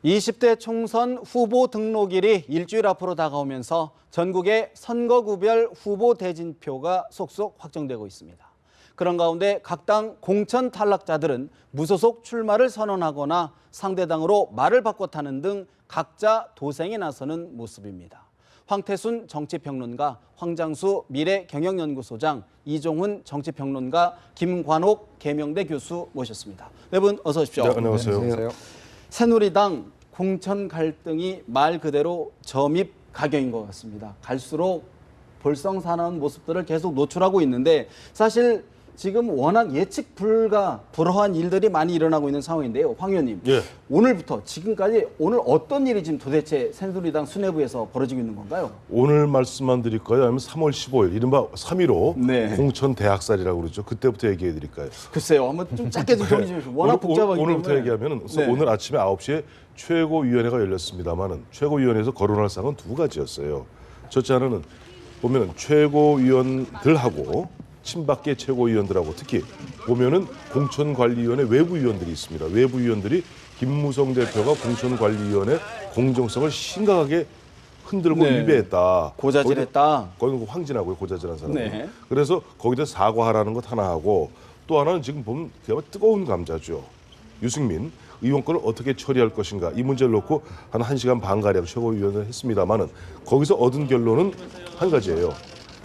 20대 총선 후보 등록일이 일주일 앞으로 다가오면서 전국의 선거구별 후보 대진표가 속속 확정되고 있습니다. 그런 가운데 각 당 공천 탈락자들은 무소속 출마를 선언하거나 상대당으로 말을 바꿔 타는 등 각자 도생에 나서는 모습입니다. 황태순 정치평론가, 황장수 미래경영연구소장, 이종훈 정치평론가, 김관옥 계명대 교수 모셨습니다. 네 분 어서 오십시오. 네, 안녕하세요. 새누리당 공천 갈등이 말 그대로 점입 가경인 것 같습니다. 갈수록 볼썽사나운 모습들을 계속 노출하고 있는데 사실 지금 워낙 예측 불허한 일들이 많이 일어나고 있는 상황인데요. 황 의원님, 예. 오늘부터 지금까지 오늘 어떤 일이 지금 도대체 새누리당 수뇌부에서 벌어지고 있는 건가요? 오늘 말씀만 드릴까요? 아니면 3월 15일, 이른바 3.15 네. 공천 대학살이라고 그러죠. 그때부터 얘기해 드릴까요? 글쎄요. 한번 좀 짧게 좀 정리 좀 해주세요. 워낙 복잡하기 오늘부터 때문에. 얘기하면 네. 오늘 아침에 9시에 최고위원회가 열렸습니다만은 최고위원회에서 거론할 사항은 두 가지였어요. 첫째 하나는 보면은 최고위원들하고 친박계 최고위원들하고 특히 보면은 공천관리위원회 외부위원들이 있습니다. 외부위원들이 김무성 대표가 공천관리위원회 공정성을 심각하게 흔들고 네. 위배했다. 고자질했다. 거기는 황진하고요, 고자질한 사람. 네. 그래서 거기다 사과하라는 것 하나 하고 또 하나는 지금 보면 그야말로 뜨거운 감자죠. 유승민 의원권을 어떻게 처리할 것인가 이 문제를 놓고 한 1시간 반가량 최고위원회를 했습니다마는 거기서 얻은 결론은 한 가지예요.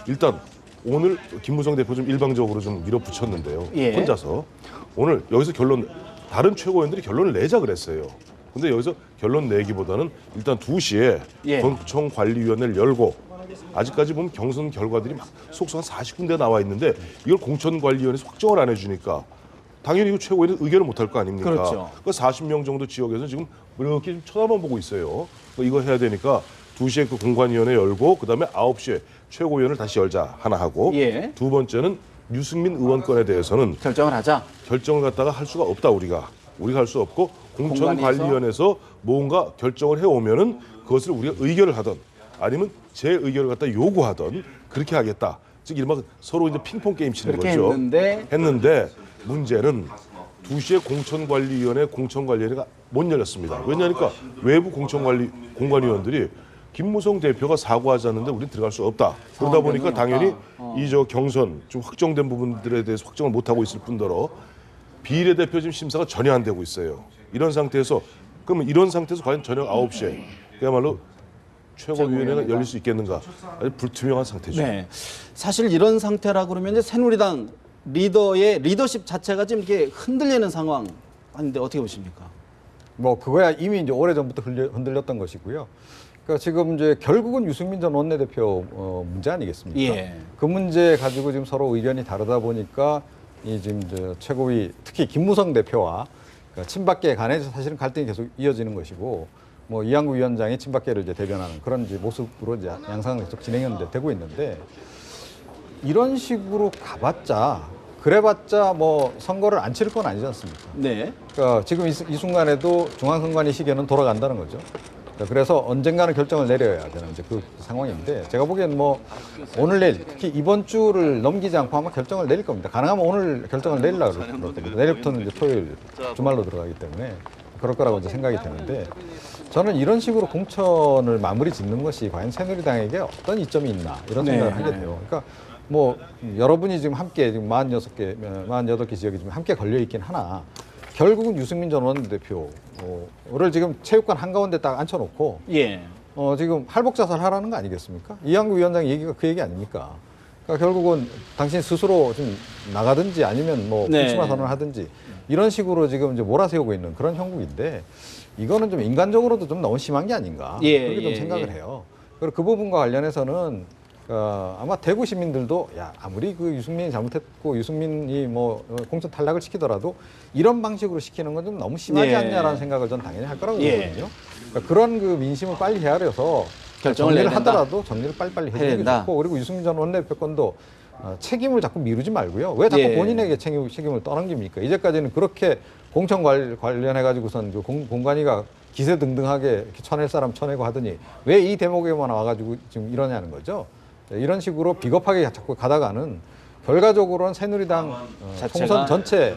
일단 오늘 김무성 대표 좀 일방적으로 좀 밀어붙였는데요. 예. 혼자서. 오늘 여기서 다른 최고위원들이 결론을 내자 그랬어요. 근데 여기서 결론 내기보다는 일단 2시에 예. 공천관리위원회를 열고 아직까지 보면 경선 결과들이 막 속속 한 40군데 나와 있는데 이걸 공천관리위원회에서 확정을 안 해주니까 당연히 이거 최고위는 의견을 못 할 거 아닙니까? 그렇죠. 그 40명 정도 지역에서 지금 이렇게 좀 쳐다만 보고 있어요. 이거 해야 되니까 2시에 그 공관위원회 열고 그다음에 9시에 최고위원을 다시 열자 하나 하고 예. 두 번째는 유승민 의원권에 대해서는 결정을 하자. 결정을 갖다가 할 수가 없다 우리가 할 수 없고 공천관리위원회에서 뭔가 결정을 해오면은 그것을 우리가 의결을 하든 아니면 제 의결을 갖다 요구하든 그렇게 하겠다. 즉 이른바 서로 이제 핑퐁 게임 치는 그렇게 거죠. 했는데 문제는 2시에 공천관리위원회가 못 열렸습니다. 왜냐하니까 외부 공관위원들이 김무성 대표가 사과하지 않는데 우리는 들어갈 수 없다. 그러다 보니까 당연히 이 경선 좀 확정된 부분들에 대해서 확정을 못 하고 있을 뿐더러 비례대표 지금 심사가 전혀 안 되고 있어요. 이런 상태에서 과연 저녁 9시에 그야말로 최고위원회가 열릴 수 있겠는가? 아주 불투명한 상태죠. 네. 사실 이런 상태라 그러면 이제 새누리당 리더의 리더십 자체가 지금 이렇게 흔들리는 상황 아닌데 어떻게 보십니까? 뭐 그거야 이미 이제 오래전부터 흔들렸던 것이고요. 그러니까 지금 이제 결국은 유승민 전 원내대표 문제 아니겠습니까? 예. 그 문제 가지고 지금 서로 의견이 다르다 보니까 이 지금 최고위 특히 김무성 대표와 그러니까 친박계 간에 사실은 갈등이 계속 이어지는 것이고 뭐 이한구 위원장이 친박계를 이제 대변하는 그런 이제 모습으로 이제 양상은 계속 되고 있는데 이런 식으로 그래봤자 뭐 선거를 안 치를 건 아니지 않습니까? 네. 그러니까 지금 이 순간에도 중앙선관위 시계는 돌아간다는 거죠. 그래서 언젠가는 결정을 내려야 되는 이제 그 상황인데 제가 보기엔 뭐 오늘 내일 특히 이번 주를 넘기지 않고 아마 결정을 내릴 겁니다. 가능하면 오늘 결정을 내리려고 그러거든요. 내일부터는 이제 토요일 주말로 들어가기 때문에 그럴 거라고 이제 생각이 되는데 저는 이런 식으로 공천을 마무리 짓는 것이 과연 새누리당에게 어떤 이점이 있나 이런 생각을 하게 돼요. 그러니까 뭐 여러분이 지금 함께 지금 48개 지역이 지금 함께 걸려 있긴 하나 결국은 유승민 전 원내대표를 지금 체육관 한가운데 딱 앉혀놓고 예. 지금 할복자살 하라는 거 아니겠습니까? 이한구 위원장 얘기가 그 얘기 아닙니까? 그러니까 결국은 당신 스스로 좀 나가든지 아니면 뭐 네. 불출마 선언을 하든지 이런 식으로 지금 이제 몰아세우고 있는 그런 형국인데 이거는 좀 인간적으로도 좀 너무 심한 게 아닌가 그렇게 좀 생각을 해요. 그리고 그 부분과 관련해서는 아마 대구 시민들도 야 아무리 그 유승민이 잘못했고 유승민이 뭐 공천 탈락을 시키더라도 이런 방식으로 시키는 건 좀 너무 심하지 않냐라는 생각을 전 당연히 할 거라고 보거든요. 그러니까 그런 그 민심을 빨리 헤아려서 정리를 하더라도 정리를 빨리빨리 해주는 게 좋고 그리고 유승민 전 원내대표권도 책임을 자꾸 미루지 말고요. 왜 자꾸 본인에게 책임을 떠넘깁니까? 이제까지는 그렇게 공천 관련해가지고선 그 공관위가 기세등등하게 이렇게 쳐낼 사람 쳐내고 하더니 왜 이 대목에만 와가지고 지금 이러냐는 거죠. 이런 식으로 비겁하게 자꾸 가다가는 결과적으로는 새누리당 자체가- 총선 전체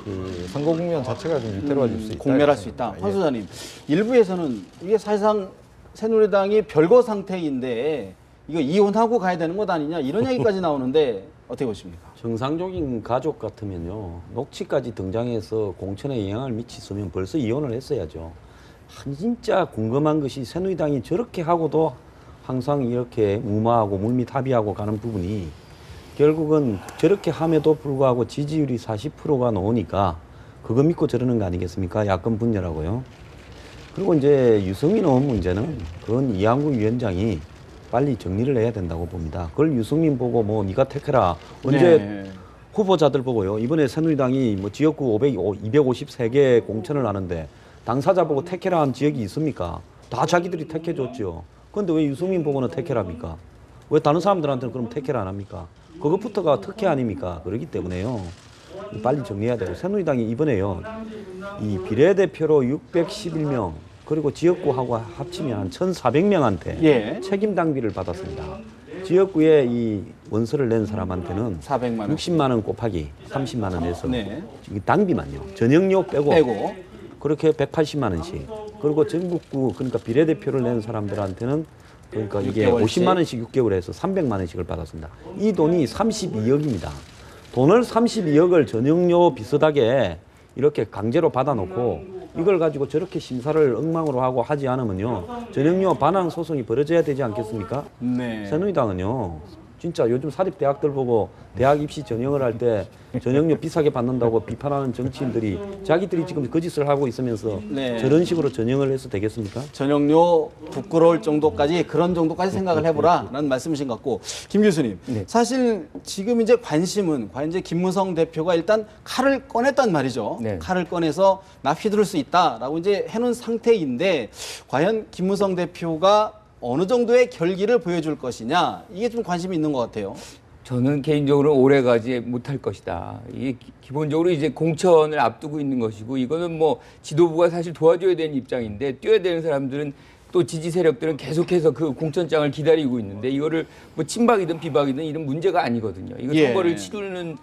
그 선거 국면 자체가 좀 위태로워질 수 있다. 공멸할 수 있다. 황 소장님, 일부에서는 이게 사실상 새누리당이 별거 상태인데 이거 이혼하고 가야 되는 것 아니냐 이런 얘기까지 나오는데 어떻게 보십니까? 정상적인 가족 같으면요, 녹취까지 등장해서 공천에 영향을 미쳤으면 벌써 이혼을 했어야죠. 진짜 궁금한 것이 새누리당이 저렇게 하고도 항상 이렇게 무마하고 물밑합의하고 가는 부분이 결국은 저렇게 함에도 불구하고 지지율이 40%가 나오니까 그거 믿고 저러는 거 아니겠습니까? 야권 분열하고요. 그리고 이제 유승민 의원 문제는 그건 이한구 위원장이 빨리 정리를 해야 된다고 봅니다. 그걸 유승민 보고 뭐 네가 택해라. 언제 네. 후보자들 보고요. 이번에 새누리당이 뭐 지역구 253개 공천을 하는데 당사자 보고 택해라 한 지역이 있습니까? 다 자기들이 택해줬죠. 그런데 왜 유승민 보고는 택해랍니까? 왜 다른 사람들한테는 그럼 택해라 안 합니까? 그것부터가 특혜 아닙니까? 그렇기 때문에요. 빨리 정리해야 되고 새누리당이 이번에요. 이 비례대표로 611명 그리고 지역구하고 합치면 한 1,400명한테 예. 책임 당비를 받았습니다. 지역구에 이 원서를 낸 사람한테는 400만 원 60만 원 곱하기 30만 원 해서 네. 이 당비만요. 전역료 빼고 빼고 그렇게 180만 원씩. 그리고 전국구 그러니까 비례대표를 낸 사람들한테는 그러니까 이게 6개월씩? 50만 원씩 6개월 해서 300만 원씩을 받았습니다. 이 돈이 32억입니다. 돈을 32억을 전역료 비슷하게 이렇게 강제로 받아놓고 이걸 가지고 저렇게 심사를 엉망으로 하고 하지 않으면요. 전역료 반환 소송이 벌어져야 되지 않겠습니까? 네. 새누리당은요. 진짜 요즘 사립대학들 보고 대학 입시 전형을 할 때 전형료 비싸게 받는다고 비판하는 정치인들이 자기들이 지금 그 짓을 하고 있으면서 네. 저런 식으로 전형을 해서 되겠습니까? 전역료 부끄러울 정도까지 그런 정도까지 생각을 해보라라는 말씀이신 것 같고 김 교수님 사실 지금 이제 관심은 과연 이제 김무성 대표가 일단 칼을 꺼냈단 말이죠. 네. 칼을 꺼내서 나 휘두를 수 있다라고 이제 해놓은 상태인데 과연 김무성 대표가 어느 정도의 결기를 보여줄 것이냐 이게 좀 관심이 있는 것 같아요. 저는 개인적으로 오래가지 못할 것이다. 이게 기본적으로 이제 공천을 앞두고 있는 것이고 이거는 뭐 지도부가 사실 도와줘야 되는 입장인데 뛰어야 되는 사람들은 또 지지 세력들은 계속해서 그 공천장을 기다리고 있는데 이거를 뭐 친박이든 비박이든 이런 문제가 아니거든요. 이거 예. 선거를 치르는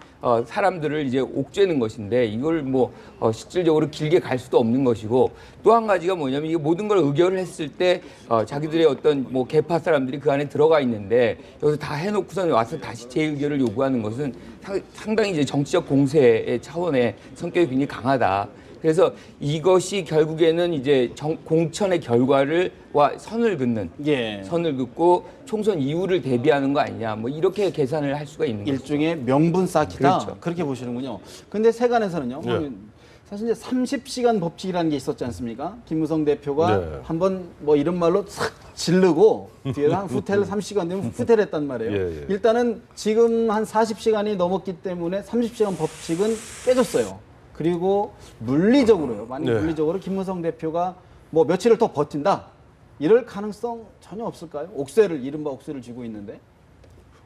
사람들을 이제 옥죄는 것인데 이걸 뭐 실질적으로 길게 갈 수도 없는 것이고 또 한 가지가 뭐냐면 이게 모든 걸 의결을 했을 때 자기들의 어떤 뭐 개파 사람들이 그 안에 들어가 있는데 여기서 다 해놓고서 와서 다시 재의결을 요구하는 것은 상당히 이제 정치적 공세의 차원의 성격이 굉장히 강하다. 그래서 이것이 결국에는 이제 공천의 결과를와 선을 긋는 예. 선을 긋고 총선 이후를 대비하는 거 아니냐 뭐 이렇게 계산을 할 수가 있는 거죠. 일종의 명분 쌓기다. 그렇죠. 그렇게 보시는군요. 근데 세간에서는요. 네. 사실 이제 30시간 법칙이라는 게 있었지 않습니까? 김무성 대표가 네. 한번 뭐 이런 말로 싹 지르고 뒤에서 한 후퇴를 30시간 되면 후퇴를 했단 말이에요. 예, 예. 일단은 지금 한 40시간이 넘었기 때문에 30시간 법칙은 깨졌어요. 그리고 물리적으로요. 만약 네. 물리적으로 김무성 대표가 뭐 며칠을 더 버틴다. 이럴 가능성 전혀 없을까요? 옥쇠를 이른바 옥쇠를 쥐고 있는데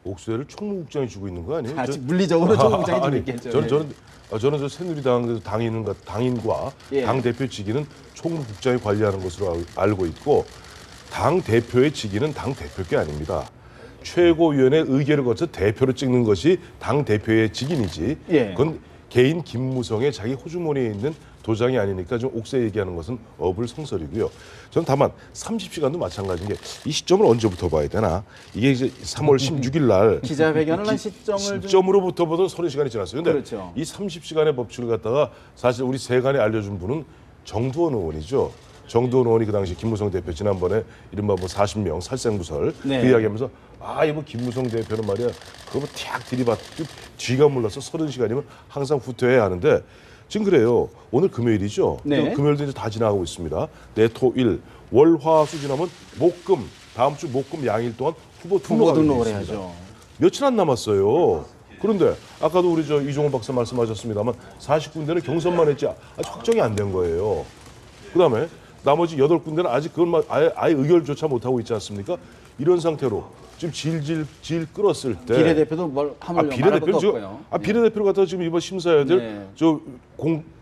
옥쇠를 총무국장이 주고 있는 거 아니에요? 아직 물리적으로 총무장이 좀 아니, 있겠죠. 저는 저 새누리당 당인과 예. 당 대표 직위는 총무국장이 관리하는 것으로 알고 있고 당 대표의 직위는 당 대표 게 아닙니다. 최고위원회 의결을 거쳐 대표를 찍는 것이 당 대표의 직인이지. 예. 그건 개인 김무성의 자기 호주머니에 있는 도장이 아니니까 좀 옥새 얘기하는 것은 어불성설이고요. 저는 다만 30시간도 마찬가지인 게 이 시점을 언제부터 봐야 되나? 이게 이제 3월 16일 날 기자회견을 한 시점을 좀 시점으로부터 보던 30시간이 지났어요. 근데 그렇죠. 이 30시간의 법칙을 갖다가 사실 우리 세간에 알려준 분은 정두원 의원이죠. 정두원 의원이 그 당시 김무성 대표 지난번에 이른바 뭐 40명 살생부설 네. 그 이야기하면서 이거 김무성 대표는 말이야 그거 탁 들이받고 쥐가 물러서 30시간이면 항상 후퇴해야 하는데 지금 그래요. 오늘 금요일이죠. 네. 금요일도 이제 다 지나가고 있습니다. 내토일 월화수 지나면 목금 다음 주 목금 양일 동안 후보 등록을 등록을 있습니다. 해야죠. 며칠 안 남았어요. 그런데 아까도 우리 저 이종호 박사 말씀하셨습니다만 40군데는 경선만 했지 아직 확정이 안 된 거예요. 그다음에 나머지 8군데는 아직 그건 아예 의결조차 못하고 있지 않습니까? 이런 상태로 지금 질질 끌었을 때 비례대표도 뭘 하면 말할 것도 없고요. 비례대표를 갖다가 지금 이번 심사해야 될 네. 저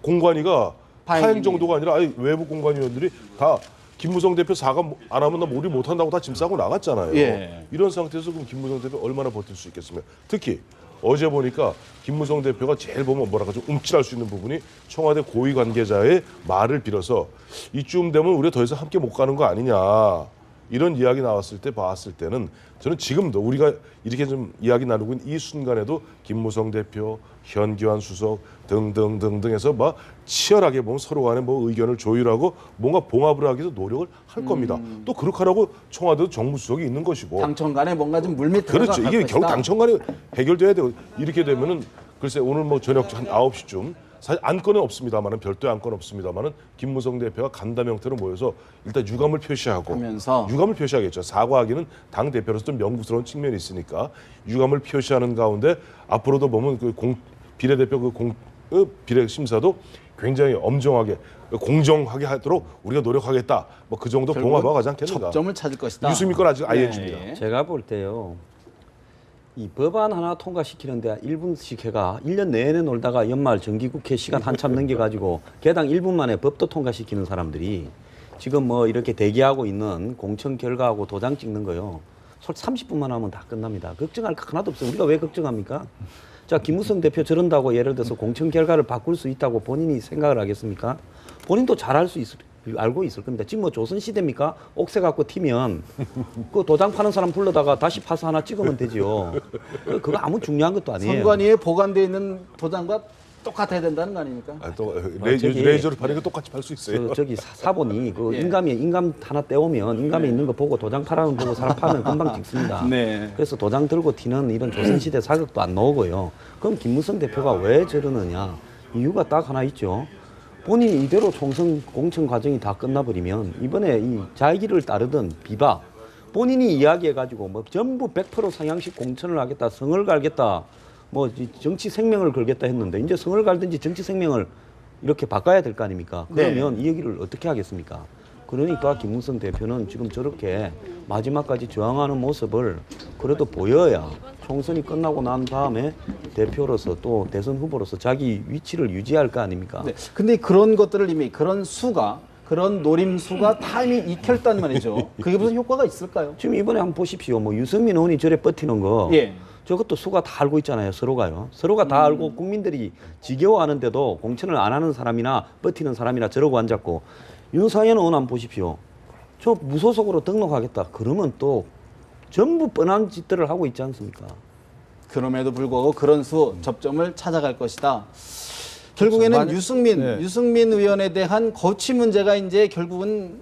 공관위가 파행 파행 정도가 아니라 외부 공관위원들이 다 김무성 대표 사과 안 하면 나 우리 못 한다고 다 짐 싸고 나갔잖아요. 예. 이런 상태에서 그럼 김무성 대표 얼마나 버틸 수 있겠습니까? 특히 어제 보니까 김무성 대표가 제일 보면 뭐랄까 좀 움찔할 수 있는 부분이 청와대 고위 관계자의 말을 빌어서 이쯤 되면 우리가 더 이상 함께 못 가는 거 아니냐. 이런 이야기 나왔을 때 봤을 때는 저는 지금도 우리가 이렇게 좀 이야기 나누고 있는 이 순간에도 김무성 대표, 현기환 수석 등등등등 해서 막 치열하게 보면 서로 간에 뭐 의견을 조율하고 뭔가 봉합을 하기 위해서 노력을 할 겁니다. 또 그렇게 하라고 청와대도 정무수석이 있는 것이고. 당청 간에 뭔가 좀 물밑 그렇죠. 이게 것이다. 결국 당청 간에 해결돼야 되고 이렇게 되면은 글쎄 오늘 뭐 저녁 한 9시쯤 사실 안건은 없습니다만은 별도의 안건 없습니다만은 김무성 대표가 간담 형태로 모여서 일단 유감을 표시하고 하면서 유감을 표시하겠죠. 사과하기는 당 대표로서 좀 명부스러운 측면이 있으니까 유감을 표시하는 가운데 앞으로도 보면 그 비례대표 비례 심사도 굉장히 엄정하게 공정하게 하도록 우리가 노력하겠다. 뭐 그 정도 봉합하고 가지 않겠는가. 접점을 찾을 것이다. 유승민 건 아직 아예 네. 해줍니다. 제가 볼 때요. 이 법안 하나 통과시키는데 1분씩 해가 1년 내내 놀다가 연말 정기국회 시간 한참 넘겨가지고 개당 1분 만에 법도 통과시키는 사람들이 지금 뭐 이렇게 대기하고 있는 공천 결과하고 도장 찍는 거요. 30분만 하면 다 끝납니다. 걱정할 거 하나도 없어요. 우리가 왜 걱정합니까? 자, 김무성 대표 저런다고 예를 들어서 공천 결과를 바꿀 수 있다고 본인이 생각을 하겠습니까? 본인도 잘할 수 알고 있을 겁니다. 지금 뭐 조선시대입니까? 옥새 갖고 튀면 그 도장 파는 사람 불러다가 다시 파서 하나 찍으면 되죠. 그거 아무 중요한 것도 아니에요. 선관위에 보관되어 있는 도장과 똑같아야 된다는 거 아닙니까? 아, 또 저기- 레이저를 파는 거 똑같이 팔 수 있어요. 저기 사본이 그 예. 인감 하나 떼오면 인감에 있는 거 보고 도장 파라는 거 보고 사람 파면 금방 찍습니다. 네. 그래서 도장 들고 튀는 이런 조선시대 사극도 안 나오고요. 그럼 김무성 대표가 왜 저러느냐? 이유가 딱 하나 있죠. 본인이 이대로 총선 공천 과정이 다 끝나버리면 이번에 이 자기를 따르던 비박 본인이 이야기해가지고 뭐 전부 100% 상향식 공천을 하겠다, 성을 갈겠다, 뭐 정치 생명을 걸겠다 했는데 이제 성을 갈든지 정치 생명을 이렇게 바꿔야 될 거 아닙니까? 그러면 이 얘기를 어떻게 하겠습니까? 그러니까 김무성 대표는 지금 저렇게 마지막까지 저항하는 모습을 그래도 보여야 총선이 끝나고 난 다음에 대표로서 또 대선 후보로서 자기 위치를 유지할 거 아닙니까? 네. 근데 그런 것들을 이미 그런 노림수가 다 이미 익혔단 말이죠. 그게 무슨 효과가 있을까요? 지금 이번에 한번 보십시오. 뭐 유승민 의원이 저래 버티는 거 예. 저것도 수가 다 알고 있잖아요. 서로가요. 서로가 다 알고 국민들이 지겨워하는데도 공천을 안 하는 사람이나 버티는 사람이나 저러고 앉았고 윤상현 의원 한번 보십시오. 저 무소속으로 등록하겠다. 그러면 또 전부 뻔한 짓들을 하고 있지 않습니까? 그럼에도 불구하고 그런 접점을 찾아갈 것이다. 결국에는 만약- 네. 유승민 의원에 대한 거취 문제가 이제 결국은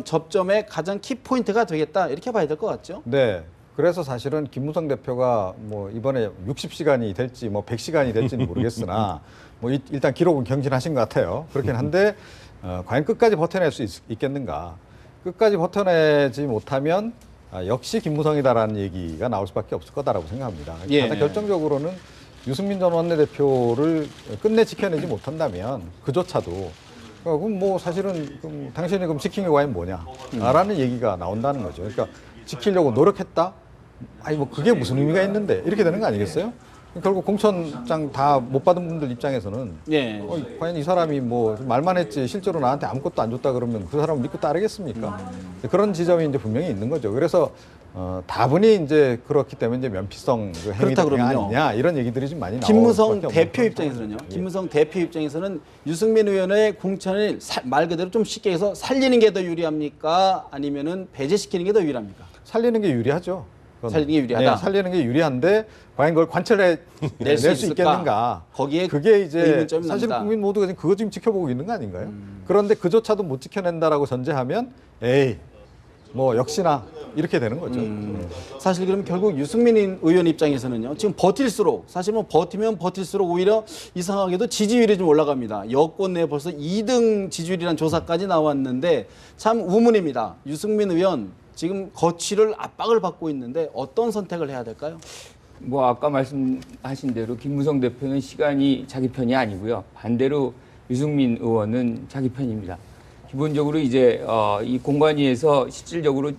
접점의 가장 키포인트가 되겠다. 이렇게 봐야 될 것 같죠? 네. 그래서 사실은 김무성 대표가 뭐 이번에 60시간이 될지 뭐 100시간이 될지는 모르겠으나 뭐 일단 기록은 경신하신 것 같아요. 그렇긴 한데 과연 끝까지 버텨낼 수 있겠는가? 끝까지 버텨내지 못하면 역시 김무성이다라는 얘기가 나올 수밖에 없을 거다라고 생각합니다. 예. 가장 결정적으로는 유승민 전 원내대표를 끝내 지켜내지 못한다면 그조차도 그럼 뭐 사실은 그럼 당신이 그럼 지킨 게 과연 뭐냐라는 얘기가 나온다는 거죠. 그러니까 지키려고 노력했다? 아니 뭐 그게 무슨 의미가 있는데 이렇게 되는 거 아니겠어요? 결국 공천장 다 못 받은 분들 입장에서는 예. 과연 이 사람이 뭐 말만 했지 실제로 나한테 아무것도 안 줬다 그러면 그 사람을 믿고 따르겠습니까? 그런 지점이 이제 분명히 있는 거죠. 그래서 다분히 이제 그렇기 때문에 이제 면피성 그 행위가 그러면요. 아니냐 이런 얘기들이 좀 많이 나오고 김무성 대표 입장에서는요. 김무성 대표 입장에서는 유승민 의원의 공천을 말 그대로 좀 쉽게 해서 살리는 게 더 유리합니까? 아니면은 배제시키는 게 더 유리합니까? 살리는 게 유리하죠. 그건. 살리는 게 유리하다? 네, 살리는 게 유리한데 과연 그걸 관철해 낼 수 있을까? 있겠는가? 거기에 그게 이제 의문점이 사실 납니다. 국민 모두가 지금 그거 지금 지켜보고 있는 거 아닌가요? 그런데 그조차도 못 지켜낸다라고 전제하면 에이 뭐 역시나 이렇게 되는 거죠. 사실 그러면 결국 유승민 의원 입장에서는요. 지금 버틸수록 사실 뭐 버티면 버틸수록 오히려 이상하게도 지지율이 좀 올라갑니다. 여권 내 벌써 2등 지지율이라는 조사까지 나왔는데 참 우문입니다. 유승민 의원 지금 거취를 압박을 받고 있는데 어떤 선택을 해야 될까요? 뭐 아까 말씀하신 대로 김무성 대표는 시간이 자기 편이 아니고요. 반대로 유승민 의원은 자기 편입니다. 기본적으로 이제 이 공관위에서 실질적으로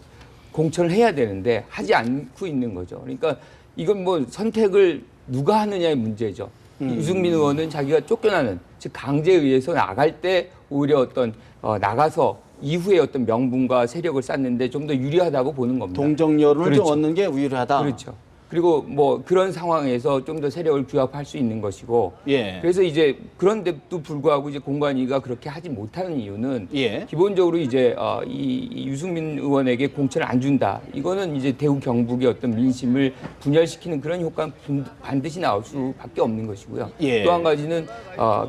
공천을 해야 되는데 하지 않고 있는 거죠. 그러니까 이건 뭐 선택을 누가 하느냐의 문제죠. 유승민 의원은 자기가 쫓겨나는, 즉 강제에 의해서 나갈 때 오히려 어떤 나가서 이후에 어떤 명분과 세력을 쌓는데 좀 더 유리하다고 보는 겁니다. 동정여론을 그렇죠. 좀 얻는 게 유리하다. 그렇죠. 그리고 뭐 그런 상황에서 좀 더 세력을 규합할 수 있는 것이고 예. 그래서 이제 그런데도 불구하고 이제 공관위가 그렇게 하지 못하는 이유는 예. 기본적으로 기본적으로 이제 이 유승민 의원에게 공천을 안 준다. 이거는 이제 대구 경북의 어떤 민심을 분열시키는 그런 효과는 반드시 나올 수밖에 없는 것이고요. 예. 또 한 가지는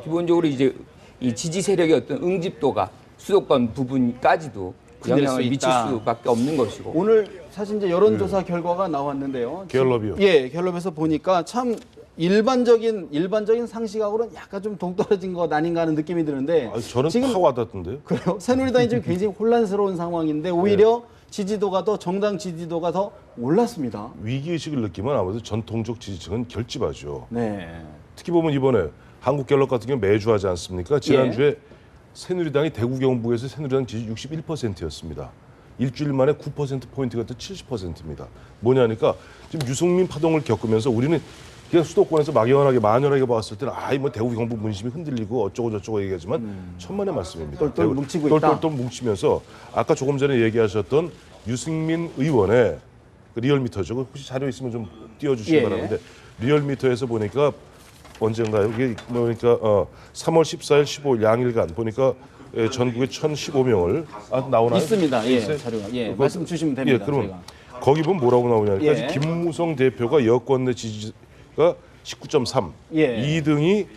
기본적으로 이제 이 지지 세력의 어떤 응집도가 수도권 부분까지도 흔들 수 영향을 미칠 있다. 수밖에 없는 것이고. 오늘 사실 이제 여론조사 결과가 나왔는데요. 갤럽이요. 예, 갤럽에서 보니까 참 일반적인 상식하고는 약간 좀 동떨어진 것 아닌가 하는 느낌이 드는데 아, 저는 지금 다 와닿던데요. 그래요. 새누리당이 지금 굉장히 혼란스러운 상황인데 오히려 지지도가 더 정당 지지도가 더 올랐습니다. 위기의식을 느끼면 아무래도 전통적 지지층은 결집하죠. 네. 특히 보면 이번에 한국갤럽 같은 경우 매주 하지 않습니까? 지난주에 새누리당이 대구 경북에서 새누리당 지지 61%였습니다. 일주일 만에 9%포인트가 또 70%입니다. 뭐냐니까 지금 유승민 파동을 겪으면서 우리는 그냥 수도권에서 만연하게 봤을 때는 뭐 대구 경북 문심이 흔들리고 어쩌고 저쩌고 얘기하지만 천만의 말씀입니다. 똘똘 뭉치고 있다. 똘똘 뭉치면서 아까 조금 전에 얘기하셨던 유승민 의원의 그 리얼미터죠. 혹시 자료 있으면 좀 띄워주시기 예. 바라는데 리얼미터에서 보니까 언젠가요? 이게 그러니까 3월 14일, 15일 양일간 보니까 전국에 1,015명을 나오나요? 있습니다. 예, 있어요? 자료가. 예, 그거- 말씀 주시면 됩니다. 예, 그러면 저희가. 거기 보면 뭐라고 나오냐니까 예. 김무성 대표가 여권 내 지지가 19.3, 예. 2등이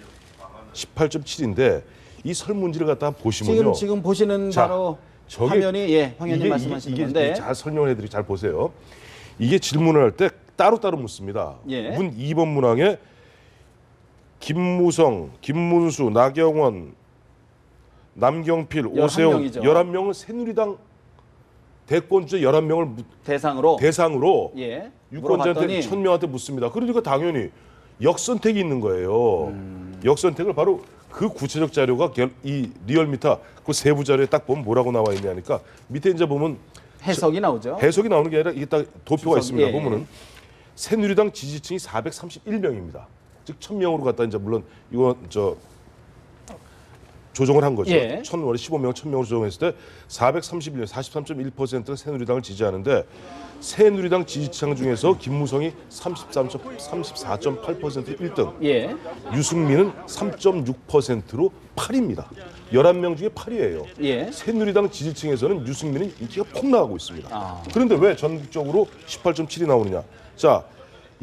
18.7인데 이 설문지를 갖다 보시면요. 지금 보시는 자, 바로 저게- 화면이 황현님 말씀하시는 건데 잘 설명을 해드리고 잘 보세요. 이게 질문을 할 때 따로따로 묻습니다. 예. 문 2번 문항에 김무성, 김문수, 나경원, 남경필, 오세훈 11명이죠. 11명은 새누리당 대권주자 11명을 대상으로 예, 유권자한테 물어봤더니 1,000명한테 묻습니다. 그러니까 당연히 역선택이 있는 거예요. 역선택을 바로 그 구체적 자료가 이 리얼미터 그 세부 자료에 딱 보면 뭐라고 나와 있냐니까 밑에 이제 보면 해석이 나오죠. 해석이 나오는 게 아니라 이게 딱 도표가 주석, 있습니다. 예. 보면은 새누리당 지지층이 431명입니다. 즉 1,000명으로 갖다 이제 물론 이거 조정을 한 거죠. 예. 1,000원에 15명, 1,000명으로 조정했을 때 431명, 43.1%가 새누리당을 지지하는데 새누리당 지지층 중에서 김무성이 34.8% 1등, 예. 유승민은 3.6%로 8입니다. 11명 중에 8이에요. 예. 새누리당 지지층에서는 유승민은 인기가 폭 나가고 있습니다. 아. 그런데 왜 전국적으로 18.7이 나오느냐? 자,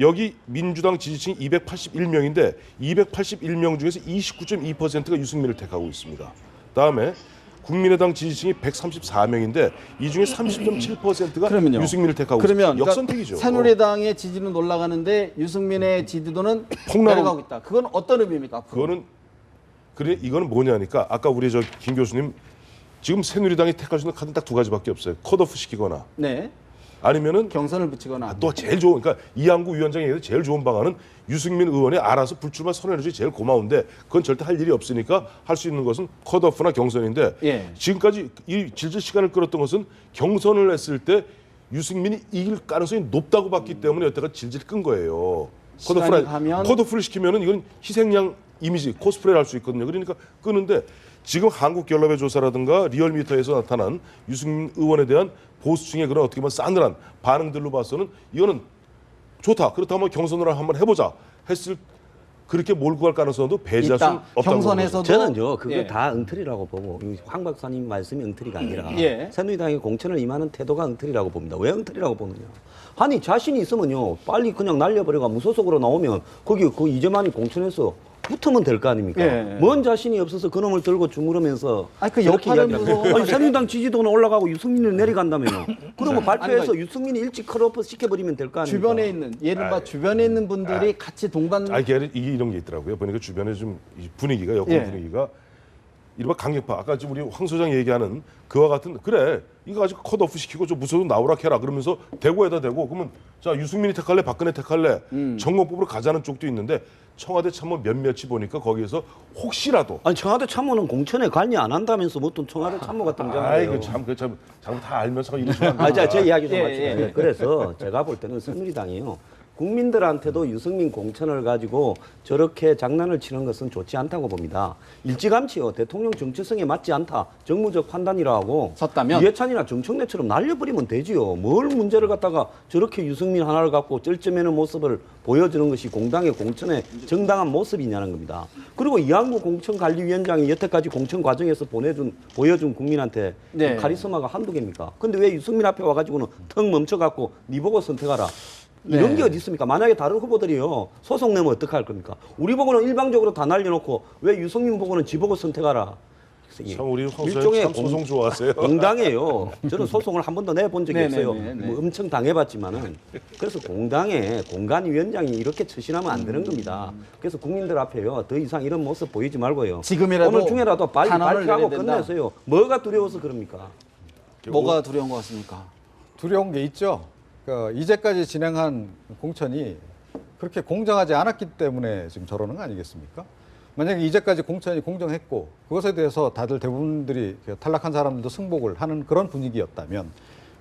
여기 민주당 지지층이 281명인데 281명 중에서 29.2%가 유승민을 택하고 있습니다. 다음에 국민의당 지지층이 134명인데 이 중에 30.7%가 그러면요. 유승민을 택하고 그러면 있습니다. 역선택이죠. 새누리당의 지지는 올라가는데 유승민의 지지도는 폭 나가고- 내려가고 있다. 그건 어떤 의미입니까? 앞으로? 이거는 뭐냐니까 아까 우리 김 교수님 지금 새누리당이 택할 수 있는 카드는 딱 두 가지밖에 없어요. 컷오프 시키거나 네. 아니면은 경선을 붙이거나 또 제일 좋은 그러니까 이양구 위원장이 얘기해서 제일 좋은 방안은 유승민 의원이 알아서 불출마 선언해주기 제일 고마운데 그건 절대 할 일이 없으니까 할 수 있는 것은 컷오프나 경선인데 예. 지금까지 이 질질 시간을 끌었던 것은 경선을 했을 때 유승민이 이길 가능성이 높다고 봤기 때문에 여태가 질질 끈 거예요. 시간이 가면- 컷오프를 시키면은 이건 희생양 이미지 코스프레를 할 수 있거든요. 그러니까 끄는데 지금 한국갤럽의 조사라든가 리얼미터에서 나타난 유승민 의원에 대한 보수층의 그런 어떻게 보면 싸늘한 반응들로 봐서는 이거는 좋다. 그렇다면 경선을 한번 해보자 했을 그렇게 몰고 갈 가능성도 배제할 수는 있다. 없다고 경선에서도 저는요 그거 예. 다 엉터리라고 보고 황 박사님 말씀이 엉터리가 아니라 예. 새누리당이 공천을 임하는 태도가 엉터리라고 봅니다. 왜 엉터리라고 보느냐? 아니 자신이 있으면요 빨리 그냥 날려버려가 무소속으로 나오면 거기 그 이재만이 공천해서 붙으면 될 거 아닙니까? 예. 뭔 자신이 없어서 그놈을 들고 주무르면서 아니, 그 저렇게 역할을 이야기하는 무서워- 아니 새누리당 지지도는 올라가고 유승민은 내려간다면요. 그러면 발표해서 아니, 유승민이 일찍 컷오프 시켜버리면 될 거 아닙니까? 주변에 있는 예를 들어 주변에 있는 분들이 같이 동반 이게 이런 게 있더라고요. 보니까 주변에 좀 이 분위기가 여권 예. 분위기가 이른바 강력파. 아까 지금 우리 황 소장 얘기하는 그와 같은 그래 이거 가지고 컷오프 시키고 좀 무소속 나오라 해라 그러면서 대고에다 대고 그러면 자 유승민이 택할래 박근혜 택할래 정권법으로 가자는 쪽도 있는데 청와대 참모 몇몇이 보니까 거기에서 혹시라도 아니 청와대 참모는 공천에 관여 안 한다면서 뭐 어떤 청와대 참모가 등장해요. 아이고 참 다 알면서 이러시면 안 아, 됩니다. 제 이야기 좀 예, 마치고. 예. 그래서 제가 볼 때는 새누리당이요. 국민들한테도 유승민 공천을 가지고 저렇게 장난을 치는 것은 좋지 않다고 봅니다. 일찌감치요. 대통령 정체성에 맞지 않다. 정무적 판단이라 하고 섰다면? 이해찬이나 정청래처럼 날려버리면 되지요. 뭘 문제를 갖다가 저렇게 유승민 하나를 갖고 쩔쩔매는 모습을 보여주는 것이 공당의 공천의 정당한 모습이냐는 겁니다. 그리고 이한구 공천관리위원장이 여태까지 공천 과정에서 보여준 국민한테 네. 카리스마가 한두 개입니까? 근데 왜 유승민 앞에 와가지고는 턱 멈춰갖고 니 보고 선택하라. 이런 네. 게 어디 있습니까? 만약에 다른 후보들이요 소송 내면 어떻게 할 겁니까? 우리 보고는 일방적으로 다 날려놓고 왜 유승민 보고는 지 보고 선택하라? 참 우리 황 일종의 참 소송 좋아하세요. 공당이에요. 저는 소송을 한 번도 내본 적이 네네네, 없어요. 네. 뭐 엄청 당해봤지만은 그래서 공당에 공관위원장이 이렇게 처신하면 안 되는 겁니다. 그래서 국민들 앞에요 더 이상 이런 모습 보이지 말고요. 지금이라도 오늘 중에라도 빨리 탄원을 발표하고 내려야 된다. 끝내세요. 뭐가 두려워서 그럽니까? 뭐가 두려운 것 같습니까? 두려운 게 있죠. 그러니까 이제까지 진행한 공천이 그렇게 공정하지 않았기 때문에 지금 저러는 거 아니겠습니까? 만약에 이제까지 공천이 공정했고 그것에 대해서 다들 대부분들이 탈락한 사람들도 승복을 하는 그런 분위기였다면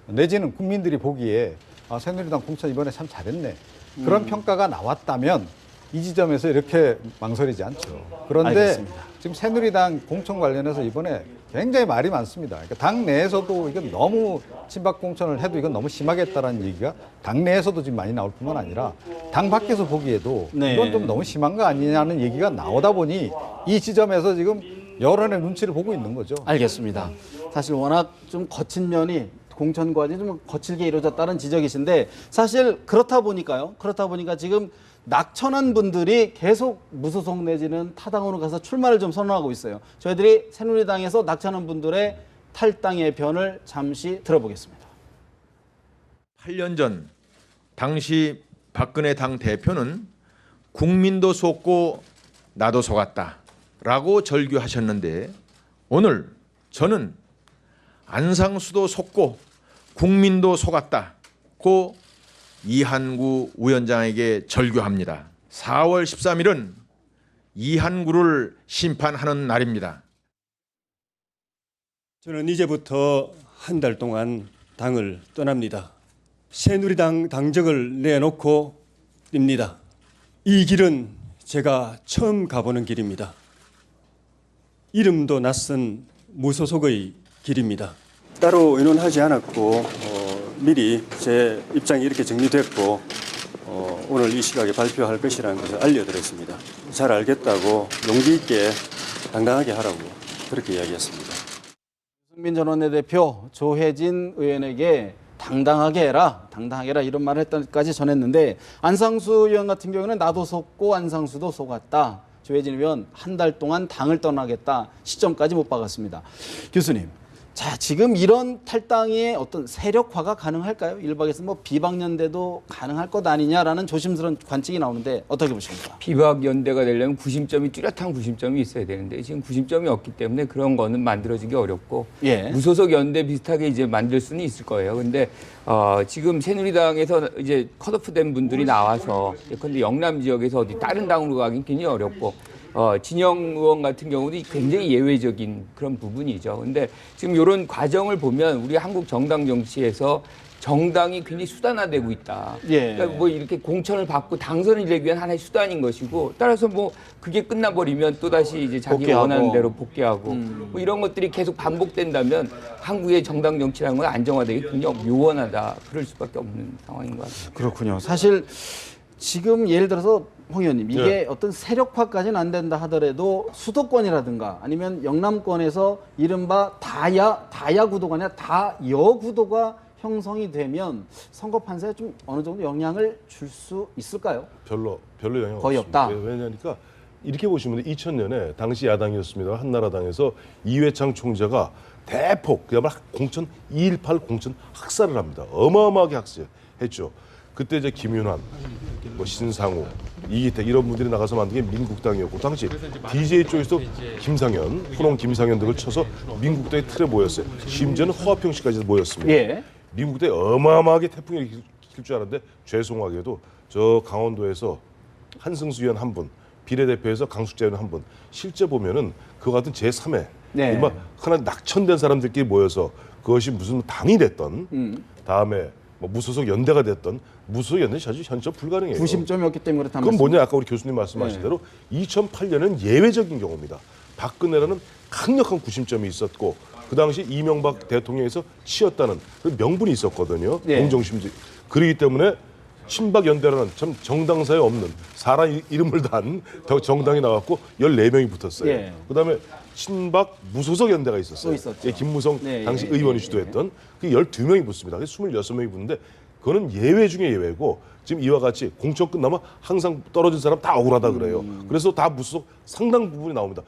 내지는 국민들이 보기에 새누리당 공천 이번에 참 잘했네 그런 평가가 나왔다면 이 지점에서 이렇게 망설이지 않죠. 그런데 알겠습니다. 지금 새누리당 공천 관련해서 이번에 굉장히 말이 많습니다. 그러니까 당 내에서도 이건 너무 친박 공천을 해도 이건 너무 심하겠다라는 얘기가 당 내에서도 지금 많이 나올 뿐만 아니라 당 밖에서 보기에도 네. 이건 좀 너무 심한 거 아니냐는 얘기가 나오다 보니 이 지점에서 지금 여론의 눈치를 보고 있는 거죠. 알겠습니다. 사실 워낙 좀 거친 면이 공천 과정이 좀 거칠게 이루어졌다는 지적이신데 사실 그렇다 보니까 지금 낙천한 분들이 계속 무소속 내지는 타당으로 가서 출마를 좀 선언하고 있어요. 저희들이 새누리당에서 낙천한 분들의 탈당의 변을 잠시 들어보겠습니다. 8년 전 당시 박근혜 당 대표는 국민도 속고 나도 속았다라고 절규하셨는데 오늘 저는 안상수도 속고 국민도 속았다고 이한구 위원장에게 절규합니다. 4월 13일은 이한구를 심판하는 날입니다. 저는 이제부터 한 달 동안 당을 떠납니다. 새누리당 당적을 내놓고 띱니다. 이 길은 제가 처음 가보는 길입니다. 이름도 낯선 무소속의 길입니다. 따로 의논하지 않았고 미리 제 입장이 이렇게 정리됐고 오늘 이 시각에 발표할 것이라는 것을 알려드렸습니다. 잘 알겠다고 용기 있게 당당하게 하라고 그렇게 이야기했습니다. 유승민 전 원내대표 조혜진 의원에게 당당하게 해라 이런 말을 했다까지 전했는데 안상수 의원 같은 경우는 나도 속고 안상수도 속았다. 조혜진 의원 한 달 동안 당을 떠나겠다 시점까지 못 박았습니다. 교수님. 자, 지금 이런 탈당의 어떤 세력화가 가능할까요? 일각에서 뭐 비박연대도 가능할 것 아니냐라는 조심스러운 관측이 나오는데 어떻게 보십니까? 비박연대가 되려면 구심점이 뚜렷한 구심점이 있어야 되는데 지금 구심점이 없기 때문에 그런 거는 만들어지기 어렵고 예. 무소속 연대 비슷하게 이제 만들 수는 있을 거예요. 근데 지금 새누리당에서 이제 컷오프된 분들이 나와서 근데 영남 지역에서 어디 다른 당으로 가긴 굉장히 어렵고 진영 의원 같은 경우도 굉장히 예외적인 그런 부분이죠. 근데 지금 이런 과정을 보면 우리 한국 정당 정치에서 정당이 굉장히 수단화되고 있다. 예. 그러니까 뭐 이렇게 공천을 받고 당선을 되기 위한 하나의 수단인 것이고 따라서 뭐 그게 끝나버리면 또다시 이제 자기 복귀하고. 원하는 대로 복귀하고 뭐 이런 것들이 계속 반복된다면 한국의 정당 정치라는 건 안정화되기 굉장히 요원하다. 그럴 수밖에 없는 상황인 것 같습니다. 그렇군요. 사실 지금 예를 들어서 홍 의원님 이게 네. 어떤 세력화까지는 안 된다 하더라도 수도권이라든가 아니면 영남권에서 이른바 다야 구도가 아니라 다여 구도가 형성이 되면 선거 판세에 좀 어느 정도 영향을 줄 수 있을까요? 별로 영향 거의 없습니다. 없다. 왜냐니까 이렇게 보시면 2000년에 당시 야당이었습니다. 한나라당에서 이회창 총재가 대폭 그야말로 공천 2.18 공천 학살을 합니다. 어마어마하게 학살했죠. 그때 이제 김윤환, 뭐 신상우, 이기택 이런 분들이 나가서 만든 게 민국당이었고 당시 DJ 쪽에서 김상현, 후농 김상현 등을 쳐서 민국당의 틀에 모였어요. 심지어는 허화평시까지 모였습니다. 예. 민국당이 어마어마하게 태풍이 일으킬 줄 알았는데 죄송하게도 저 강원도에서 한승수 의원 한 분, 비례대표에서 강숙자 의원 한 분, 실제 보면은 그와 같은 제3회 네. 이른바 하나 낙천된 사람들끼리 모여서 그것이 무슨 당이 됐던 다음에 뭐 무소속 연대가 됐던 무소속 연대 사실 현저 불가능해요. 구심점이었기 때문에 그렇다는 그건 말씀. 뭐냐 아까 우리 교수님 말씀하신 대로 2008년은 예외적인 경우입니다. 박근혜라는 강력한 구심점이 있었고 그 당시 이명박 대통령에서 치였다는 그 명분이 있었거든요. 예. 공정심도 그렇기 때문에 친박연대라는 참 정당사에 없는 사람 이름을 단 정당이 나왔고 14명이 붙었어요. 예. 그다음에 친박 무소속 연대가 있었어요. 또 있었죠. 예, 김무성 네, 당시 예, 의원이 예, 주도했던 그 12명이 붙습니다. 그래서 26명이 붙는데 그거는 예외 중에 예외고 지금 이와 같이 공천 끝나면 항상 떨어진 사람 다 억울하다 그래요. 그래서 다 무소속 상당 부분이 나옵니다.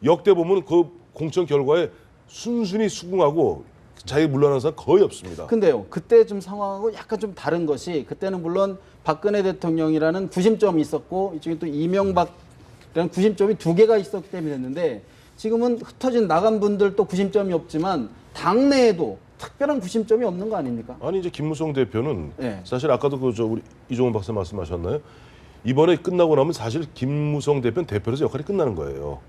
역대 보면 그 공천 결과에 순순히 수긍하고 자기 물러나는 사람 거의 없습니다. 근데요, 그때 좀 상황하고 약간 좀 다른 것이 그때는 물론 박근혜 대통령이라는 구심점이 있었고 이쪽에 또 이명박이라는 구심점이 두 개가 있었기 때문에 됐는데 지금은 흩어진 나간 분들 또 구심점이 없지만 당내에도 특별한 구심점이 없는 거 아닙니까? 아니 이제 김무성 대표는 네. 사실 아까도 우리 이종훈 박사 말씀하셨나요? 이번에 끝나고 나면 사실 김무성 대표는 대표로서 역할이 끝나는 거예요.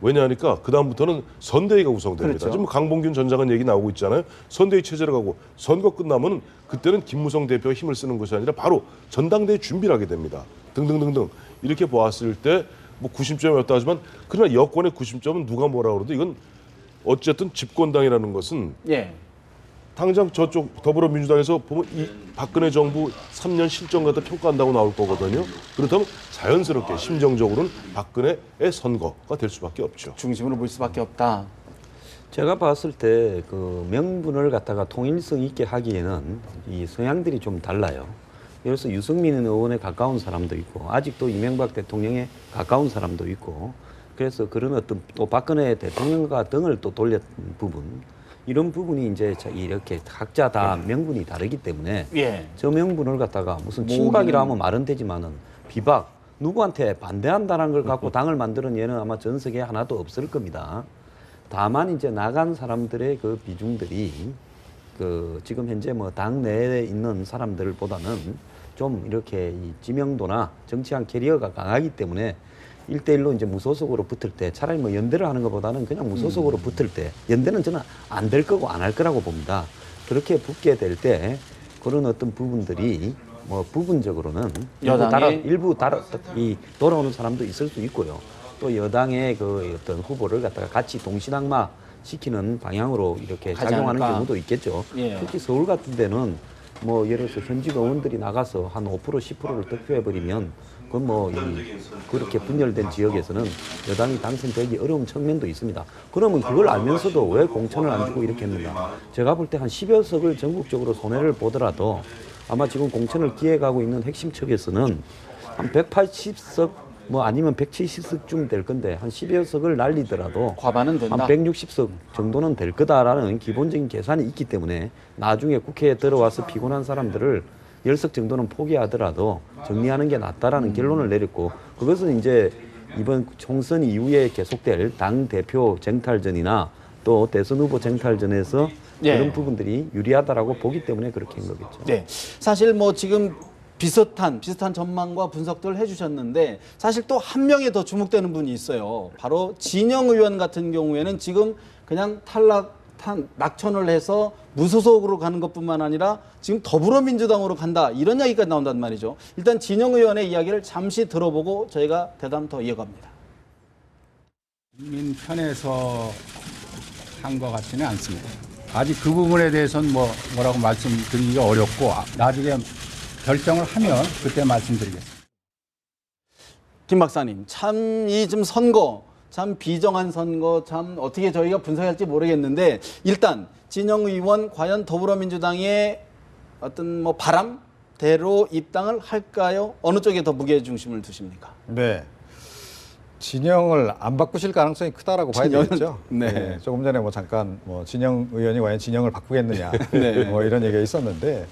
왜냐하니까 그 다음부터는 선대위가 구성됩니다. 그렇죠. 지금 강봉균 전 장관 얘기 나오고 있잖아요. 선대위 체제로 가고 선거 끝나면 그때는 김무성 대표가 힘을 쓰는 것이 아니라 바로 전당대회 준비를 하게 됩니다. 등등등등 이렇게 보았을 때 뭐 구심점이 없다 하지만 그러나 여권의 구심점은 누가 뭐라 그래도 이건 어쨌든 집권당이라는 것은 예. 당장 저쪽 더불어민주당에서 보면 이 박근혜 정부 3년 실정 갖다 평가한다고 나올 거거든요. 그렇다면 자연스럽게 심정적으로는 박근혜의 선거가 될 수밖에 없죠. 중심으로 볼 수밖에 없다. 제가 봤을 때 그 명분을 갖다가 통일성 있게 하기에는 이 성향들이 좀 달라요. 그래서 유승민 의원에 가까운 사람도 있고 아직도 이명박 대통령에 가까운 사람도 있고 그래서 그런 어떤 또 박근혜 대통령과 등을 또 돌렸던 부분 이런 부분이 이제 이렇게 각자 다 명분이 다르기 때문에 예. 저 명분을 갖다가 무슨 모으기는- 친박이라 하면 말은 되지만은 비박 누구한테 반대한다는 걸 갖고 당을 만드는 예는 아마 전 세계에 하나도 없을 겁니다. 다만 이제 나간 사람들의 그 비중들이 그 지금 현재 뭐 당 내에 있는 사람들보다는 좀 이렇게 이 지명도나 정치한 캐리어가 강하기 때문에 1대1로 이제 무소속으로 붙을 때 차라리 뭐 연대를 하는 것보다는 그냥 무소속으로 붙을 때 연대는 저는 안 될 거고 안 할 거라고 봅니다. 그렇게 붙게 될 때 그런 어떤 부분들이 뭐 부분적으로는 일부 돌아오는 사람도 있을 수 있고요. 또 여당의 그 어떤 후보를 갖다가 같이 동시낙마 시키는 방향으로 이렇게 가지 작용하는 않을까? 경우도 있겠죠. 예. 특히 서울 같은 데는 뭐 예를 들어서 현직 의원들이 나가서 한 5% 10%를 득표해버리면 그건 뭐 그렇게 분열된 지역에서는 여당이 당선되기 어려운 측면도 있습니다. 그러면 그걸 알면서도 왜 공천을 안 주고 이렇게 했는가? 제가 볼 때 한 10여 석을 전국적으로 손해를 보더라도 아마 지금 공천을 기획하고 있는 핵심 측에서는 한 180석 뭐 아니면 170석쯤 될 건데 한 10여 석을 날리더라도 과반은 된다. 한 160석 정도는 될 거다라는 기본적인 계산이 있기 때문에 나중에 국회에 들어와서 피곤한 사람들을 10석 정도는 포기하더라도 정리하는 게 낫다라는 결론을 내렸고 그것은 이제 이번 총선 이후에 계속될 당 대표 쟁탈전이나 또 대선 후보 쟁탈전에서 예. 그런 부분들이 유리하다라고 보기 때문에 그렇게 한 거겠죠. 네. 사실 뭐 지금 비슷한 전망과 분석들을 해주셨는데 사실 또 한 명이 더 주목되는 분이 있어요. 바로 진영 의원 같은 경우에는 지금 그냥 낙천을 해서 무소속으로 가는 것뿐만 아니라 지금 더불어민주당으로 간다 이런 이야기까지 나온단 말이죠. 일단 진영 의원의 이야기를 잠시 들어보고 저희가 대담 더 이어갑니다. 국민 편에서 한 것 같지는 않습니다. 아직 그 부분에 대해서는 뭐라고 말씀드리기가 어렵고 나중에 결정을 하면 그때 말씀드리겠습니다. 김 박사님, 참 이 좀 선거, 참 비정한 선거, 참 어떻게 저희가 분석할지 모르겠는데 일단 진영 의원 과연 더불어민주당의 어떤 뭐 바람대로 입당을 할까요? 어느 쪽에 더 무게 중심을 두십니까? 네. 진영을 안 바꾸실 가능성이 크다라고 봐야 되겠죠. 네. 조금 전에 뭐 잠깐 진영 의원이 과연 진영을 바꾸겠느냐 네. 뭐 이런 얘기가 있었는데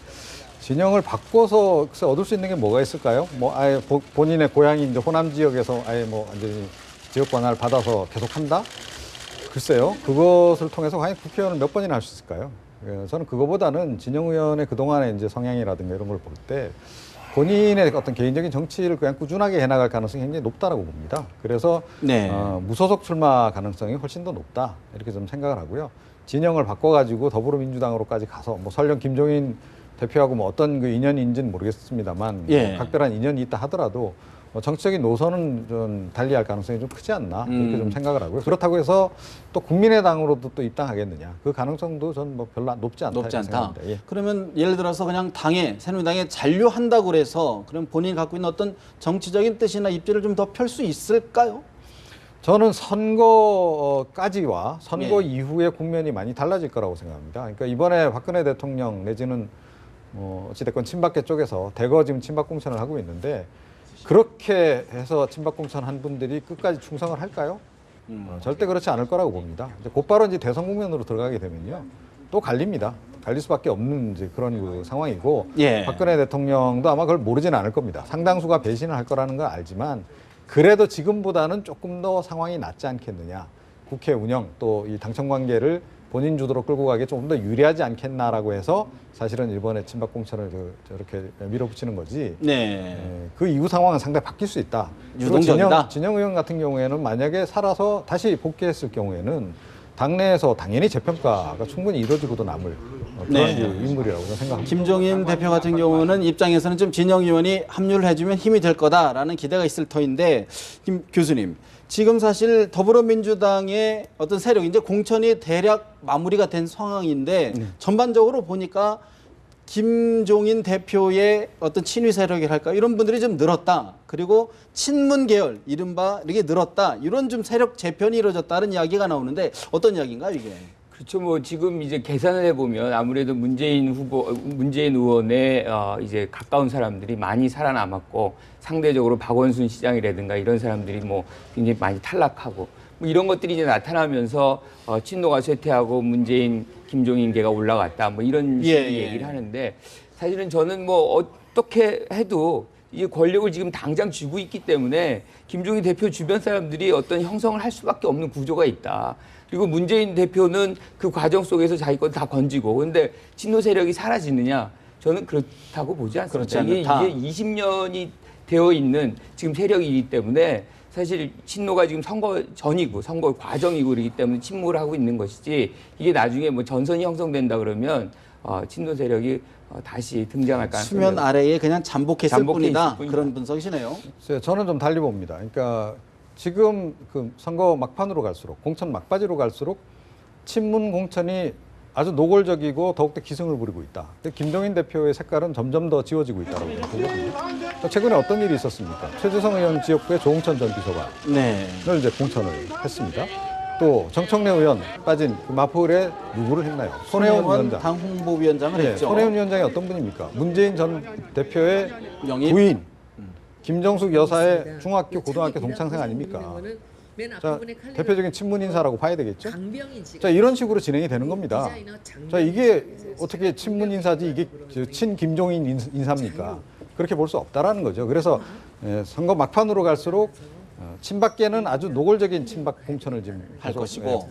진영을 바꿔서 얻을 수 있는 게 뭐가 있을까요? 뭐 아예 본인의 고향인 이제 호남 지역에서 아예 뭐 완전히 지역 권한을 받아서 계속한다? 글쎄요. 그것을 통해서 과연 국회의원을 몇 번이나 할 수 있을까요? 저는 그거보다는 진영 의원의 그동안의 이제 성향이라든가 이런 걸 볼 때 본인의 어떤 개인적인 정치를 그냥 꾸준하게 해나갈 가능성이 굉장히 높다라고 봅니다. 그래서 네. 무소속 출마 가능성이 훨씬 더 높다 이렇게 좀 생각을 하고요. 진영을 바꿔가지고 더불어민주당으로까지 가서 뭐 설령 김종인 대표하고 뭐 어떤 그 인연인지는 모르겠습니다만 예. 각별한 인연이 있다 하더라도 정치적인 노선은 좀 달리할 가능성이 좀 크지 않나 이렇게 좀 생각을 하고요. 그렇다고 해서 또 국민의당으로도 또 입당하겠느냐 그 가능성도 전 뭐 별로 높지 않다. 높지 않다. 생각합니다. 예. 그러면 예를 들어서 그냥 새누리당에 잔류한다고 그래서 그럼 본인이 갖고 있는 어떤 정치적인 뜻이나 입지를 좀 더 펼 수 있을까요? 저는 선거까지와 선거 예. 이후의 국면이 많이 달라질 거라고 생각합니다. 그러니까 이번에 박근혜 대통령 내지는 어찌됐건 친박계 쪽에서 대거 지금 친박 공천을 하고 있는데 그렇게 해서 친박 공천한 분들이 끝까지 충성을 할까요? 절대 그렇지 않을 거라고 봅니다. 이제 곧바로 이제 대선 국면으로 들어가게 되면요, 또 갈립니다. 갈릴 수밖에 없는 이제 그런 그 상황이고, 예. 박근혜 대통령도 아마 그걸 모르지는 않을 겁니다. 상당수가 배신을 할 거라는 걸 알지만, 그래도 지금보다는 조금 더 상황이 낫지 않겠느냐. 국회 운영 또 이 당청 관계를 본인 주도로 끌고 가기 조금 더 유리하지 않겠나라고 해서 사실은 이번에 친박 공천을 저렇게 밀어붙이는 거지. 네. 그 이후 상황은 상당히 바뀔 수 있다. 그리고 유동적이다. 진영 의원 같은 경우에는 만약에 살아서 다시 복귀했을 경우에는 당내에서 당연히 재평가가 충분히 이루어지고도 남을 그런 네. 그 인물이라고 저는 생각합니다. 김종인 대표 같은 경우는 입장에서는 좀 진영 의원이 합류를 해주면 힘이 될 거다라는 기대가 있을 터인데, 김 교수님, 지금 사실 더불어민주당의 어떤 세력, 이제 공천이 대략 마무리가 된 상황인데 전반적으로 보니까 김종인 대표의 어떤 친위 세력이랄까 이런 분들이 좀 늘었다. 그리고 친문 계열, 이른바 이렇게 늘었다. 이런 좀 세력 재편이 이루어졌다는 이야기가 나오는데 어떤 이야기인가요, 이게? 그렇죠. 뭐 지금 이제 계산을 해보면 아무래도 문재인 의원의 이제 가까운 사람들이 많이 살아남았고, 상대적으로 박원순 시장이라든가 이런 사람들이 뭐 굉장히 많이 탈락하고 뭐 이런 것들이 이제 나타나면서 친노가 쇠퇴하고 문재인, 김종인계가 올라갔다. 뭐 이런 식의 얘기를 하는데, 사실은 저는 뭐 어떻게 해도 이 권력을 지금 당장 쥐고 있기 때문에 김종인 대표 주변 사람들이 어떤 형성을 할 수밖에 없는 구조가 있다. 그리고 문재인 대표는 그 과정 속에서 자기 것 다 건지고, 근데 친노 세력이 사라지느냐? 저는 그렇다고 보지 않습니다. 그렇지 이게 20년이 되어 있는 지금 세력이기 때문에 사실 친노가 지금 선거 전이고 선거 과정이고 그러기 때문에 침묵을 하고 있는 것이지, 이게 나중에 뭐 전선이 형성된다 그러면 친노 세력이 다시 등장할 가능성이 수면 아래에 그냥 잠복했을 뿐이다. 있을 뿐이다. 그런 분석이시네요. 저는 좀 달리 봅니다. 그러니까 지금 그 선거 막판으로 갈수록, 공천 막바지로 갈수록 친문 공천이 아주 노골적이고 더욱더 기승을 부리고 있다. 근데 김종인 대표의 색깔은 점점 더 지워지고 있다고 보거든요. 최근에 어떤 일이 있었습니까? 최재성 의원 지역구의 조홍천 전 비서관을 네. 이제 공천을 했습니다. 또 정청래 의원 빠진 그 마포을에 누구를 했나요? 손혜원 위원장. 당 홍보위원장을 네, 했죠. 손혜원 위원장이 어떤 분입니까? 문재인 전 대표의 영입? 부인, 김정숙 여사의 중학교, 고등학교 동창생 아닙니까? 자, 대표적인 친문 인사라고 봐야 되겠죠? 자, 이런 식으로 진행이 되는 겁니다. 자, 이게 어떻게 친문 인사지 이게 친 김종인 인사입니까? 그렇게 볼 수 없다라는 거죠. 그래서 선거 막판으로 갈수록 친박계는 아주 노골적인 친박 공천을 지금 할 것이고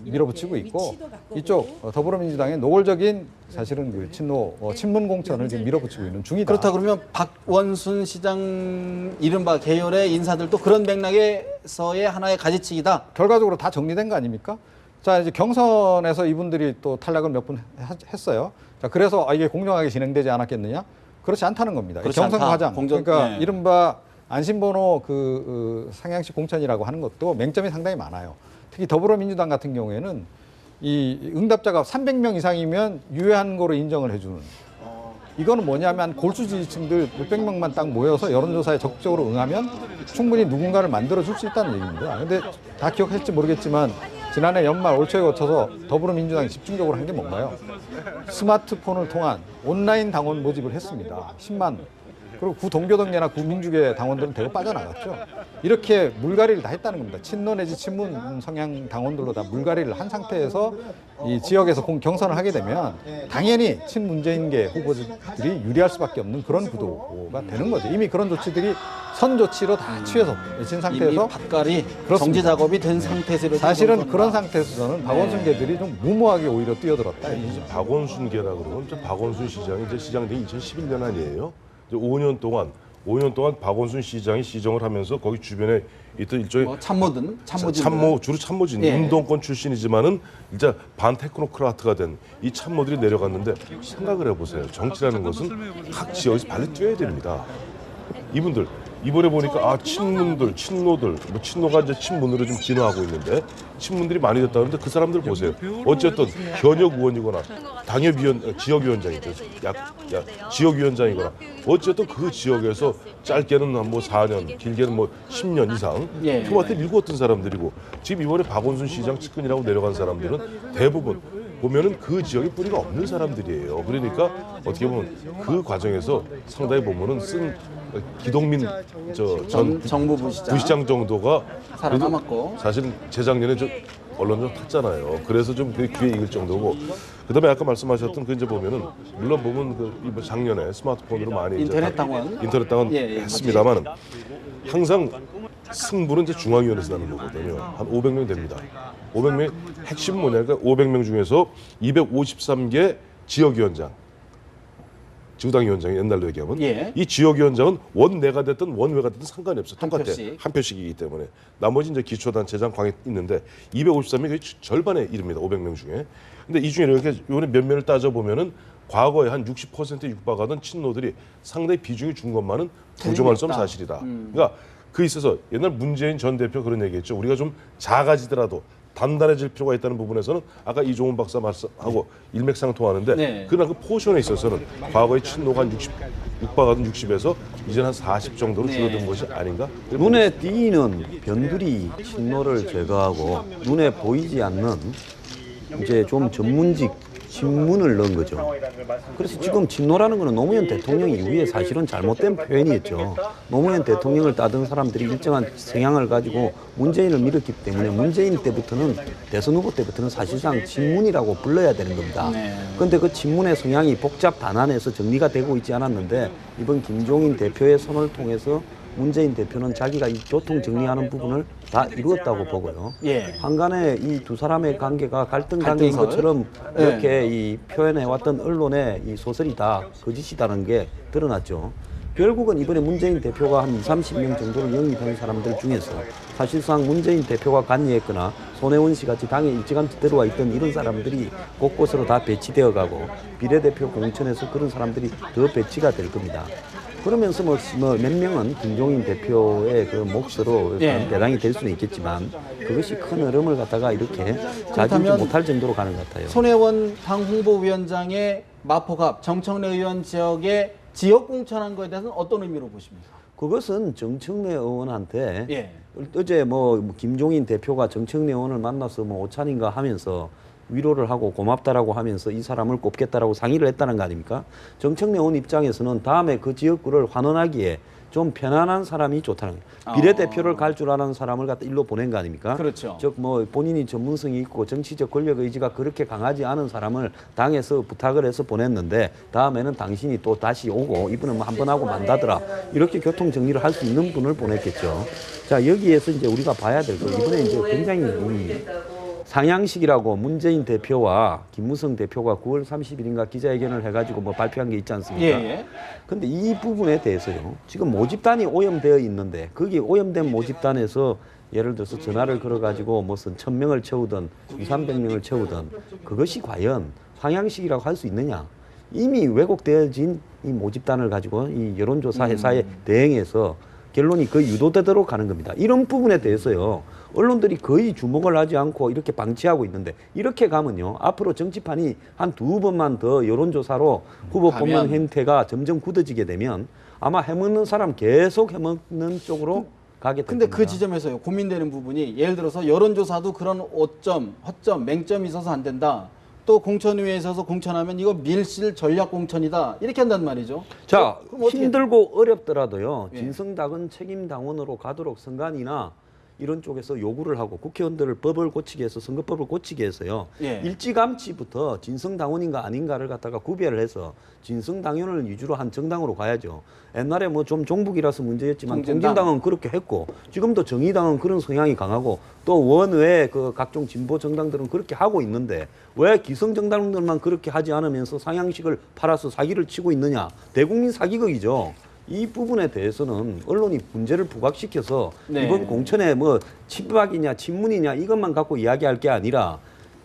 밀어붙이고 있고, 이쪽 더불어민주당의 노골적인 사실은 그 친문 공천을 지금 밀어붙이고 있는 중이다. 그렇다 그러면 박원순 시장 이른바 계열의 인사들도 그런 맥락에서의 하나의 가지치기다. 결과적으로 다 정리된 거 아닙니까? 자, 이제 경선에서 이분들이 또 탈락을 몇 분 했어요. 자, 그래서 이게 공정하게 진행되지 않았겠느냐? 그렇지 않다는 겁니다. 그렇지 경선 않다. 과정, 그러니까 네. 이른바 안심번호 상향식 공천이라고 하는 것도 맹점이 상당히 많아요. 특히 더불어민주당 같은 경우에는 이 응답자가 300명 이상이면 유효한 거로 인정을 해주는. 이거는 뭐냐면 골수 지지층들 몇백 명만 딱 모여서 여론조사에 적극적으로 응하면 충분히 누군가를 만들어줄 수 있다는 얘기입니다. 근데 다 기억할지 모르겠지만 지난해 연말 올 초에 거쳐서 더불어민주당이 집중적으로 한 게 뭔가요? 스마트폰을 통한 온라인 당원 모집을 했습니다. 10만. 그리고 구동교동계나 구민주계 당원들은 대거 빠져나갔죠. 이렇게 물갈이를 다 했다는 겁니다. 친노 내지 친문 성향 당원들로 다 물갈이를 한 상태에서 이 지역에서 경선을 하게 되면 당연히 친문재인계 후보들이 유리할 수밖에 없는 그런 구도가 되는 거죠. 이미 그런 조치들이 선 조치로 다 취해서 진 상태에서 이미 밭갈이 그렇습니다. 정지 작업이 된 상태에서 사실은 그런 상태에서 저는 박원순계들이 좀 무모하게 오히려 뛰어들었다. 이제 박원순계라 그러면 이제 박원순 시장이 이제 시장된 2011년 아니에요? 이제 5년 동안 5년 동안 박원순 시장이 시정을 하면서 거기 주변에 있던 일종의 뭐 참모진 주로 참모진, 예. 운동권 출신이지만은 이제 반 테크노크라트가 된 이 참모들이 내려갔는데 생각을 해보세요. 정치라는 것은 각 지역에서 발로 뛰어야 됩니다. 이분들 이번에 보니까 친문들, 친노들, 뭐 친노가 이제 친문으로 좀 진화하고 있는데 친문들이 많이 됐다는데 그 사람들 보세요. 어쨌든 현역 의원이거나 당협위원, 지역위원장이죠. 지역위원장이거나 어쨌든 그 지역에서 짧게는 한 뭐 4년, 길게는 뭐 10년 이상 예. 표밭을 일궜던 사람들이고 지금 이번에 박원순 시장 측근이라고 내려간 사람들은 대부분 보면은 그 지역에 뿌리가 없는 사람들이에요. 그러니까 어떻게 보면 그 과정에서 상당히 보면은 쓴 기동민 전 정부 부시장 부시장 정도가 살아남았고 그래도 사실 재작년에 저 언론 좀 탔잖아요. 그래서 좀 그 귀에 익을 정도고. 그다음에 아까 말씀하셨던 그 이제 보면은 물론 보면 그 이번 작년에 스마트폰으로 많이 인터넷 당원 인터넷 했습니다만은 항상 승부는 이제 중앙위원회에서 나는 거거든요. 한 500명 됩니다. 500명 핵심은 뭐냐니까 500명 중에서 253개 지역위원장. 지구당위원장이 옛날로 얘기하면 예. 이 지역위원장은 원내가 됐든 원외가 됐든 상관이 없어. 똑같아. 표씩. 한 표씩이기 때문에 나머지 이제 기초단체장 광에 있는데 253명이 거의 절반에 이릅니다. 500명 중에. 근데 이 중에 이렇게 요번에 면면을 따져 보면은 과거에 한 60%에 육박하던 친노들이 상당히 비중이 준 것만은 부정할 수 없는 사실이다. 그러니까 그 있어서 옛날 문재인 전 대표 그런 얘기했죠. 우리가 좀 작아지더라도 단단해질 필요가 있다는 부분에서는 아까 이종훈 박사 말씀하고 일맥상통하는데 네. 그러나 그 포션에 있어서는 과거에 친노가 한 60, 육박하던 60에서 이제는 한 40 정도로 줄어든 것이 아닌가? 눈에 띄는 변두리 친노를 제거하고 눈에 보이지 않는 이제 좀 전문직 친문을 넣은 거죠. 그래서 지금 친노라는 거는 노무현 대통령 이후에 사실은 잘못된 표현이었죠. 노무현 대통령을 따든 사람들이 일정한 성향을 가지고 문재인을 밀었기 때문에 문재인 때부터는 대선 후보 때부터는 사실상 친문이라고 불러야 되는 겁니다. 그런데 그 친문의 성향이 복잡 단안해서 정리가 되고 있지 않았는데 이번 김종인 대표의 손을 통해서 문재인 대표는 자기가 이 교통 정리하는 부분을 다 이루었다고 보고요. 예. 한간에 이 두 사람의 관계가 갈등 관계인 갈등설? 것처럼 예. 이렇게 이 표현해왔던 언론의 이 소설이 다 거짓이라는 게 드러났죠. 결국은 이번에 문재인 대표가 한 30명 정도를 영입한 사람들 중에서 사실상 문재인 대표가 관여했거나 손혜원 씨 같이 당에 일찌감치 들어와 있던 이런 사람들이 곳곳으로 다 배치되어 가고 비례대표 공천에서 그런 사람들이 더 배치가 될 겁니다. 그러면서 뭐 몇 명은 김종인 대표의 그 몫으로 예. 대당이 될 수는 있겠지만 그것이 큰 흐름을 갖다가 이렇게 자주지 그렇다면 못할 정도로 가는 것 같아요. 손혜원 당 홍보위원장의 마포갑 정청래 의원 지역에 지역 공천한 거에 대해서는 어떤 의미로 보십니까? 그것은 정청래 의원한테 예. 어제 뭐 김종인 대표가 정청래 의원을 만나서 뭐 오찬인가 하면서 위로를 하고 고맙다라고 하면서 이 사람을 꼽겠다라고 상의를 했다는 거 아닙니까? 정청래 의원 입장에서는 다음에 그 지역구를 환원하기에 좀 편안한 사람이 좋다는 거예요. 비례대표를 갈 줄 아는 사람을 갖다 일로 보낸 거 아닙니까? 그렇죠. 즉 뭐 본인이 전문성이 있고 정치적 권력 의지가 그렇게 강하지 않은 사람을 당에서 부탁을 해서 보냈는데 다음에는 당신이 또 다시 오고 이분은 뭐 한 번 하고 만다더라. 이렇게 교통 정리를 할 수 있는 분을 보냈겠죠. 자, 여기에서 이제 우리가 봐야 될 거 이번에 이제 굉장히 상향식이라고 문재인 대표와 김무성 대표가 9월 30일인가 기자회견을 해가지고 뭐 발표한 게 있지 않습니까? 예. 근데 이 부분에 대해서요. 지금 모집단이 오염되어 있는데 거기 오염된 모집단에서 예를 들어서 전화를 걸어가지고 무슨 1000명을 채우든 200~300명을 채우든 그것이 과연 상향식이라고 할 수 있느냐? 이미 왜곡되어진 이 모집단을 가지고 이 여론조사 회사에 대행해서 결론이 거의 유도되도록 가는 겁니다. 이런 부분에 대해서요. 언론들이 거의 주목을 하지 않고 이렇게 방치하고 있는데 이렇게 가면요. 앞으로 정치판이 한 2번만 더 여론조사로 후보 뽑는 행태가 점점 굳어지게 되면 아마 해먹는 사람 계속 해먹는 쪽으로 가게 될 근데 겁니다. 그 지점에서요. 고민되는 부분이 예를 들어서 여론조사도 그런 오점, 허점, 맹점이 있어서 안 된다. 또 공천위에 있어서 공천하면 이거 밀실 전략 공천이다. 이렇게 한단 말이죠. 자, 그럼 어떻게 힘들고 어렵더라도요. 예. 진성당은 책임당원으로 가도록 선관위나 이런 쪽에서 요구를 하고 국회의원들을 법을 고치게 해서 선거법을 고치게 해서요. 예. 일찌감치부터 진성당원인가 아닌가를 갖다가 구별을 해서 진성당원을 위주로 한 정당으로 가야죠. 옛날에 뭐 좀 종북이라서 문제였지만 통진당. 통진당은 그렇게 했고 지금도 정의당은 그런 성향이 강하고 또 원외 그 각종 진보 정당들은 그렇게 하고 있는데 왜 기성 정당들만 그렇게 하지 않으면서 상향식을 팔아서 사기를 치고 있느냐. 대국민 사기극이죠. 이 부분에 대해서는 언론이 문제를 부각시켜서 네. 이번 공천에 뭐 친박이냐 친문이냐 이것만 갖고 이야기할 게 아니라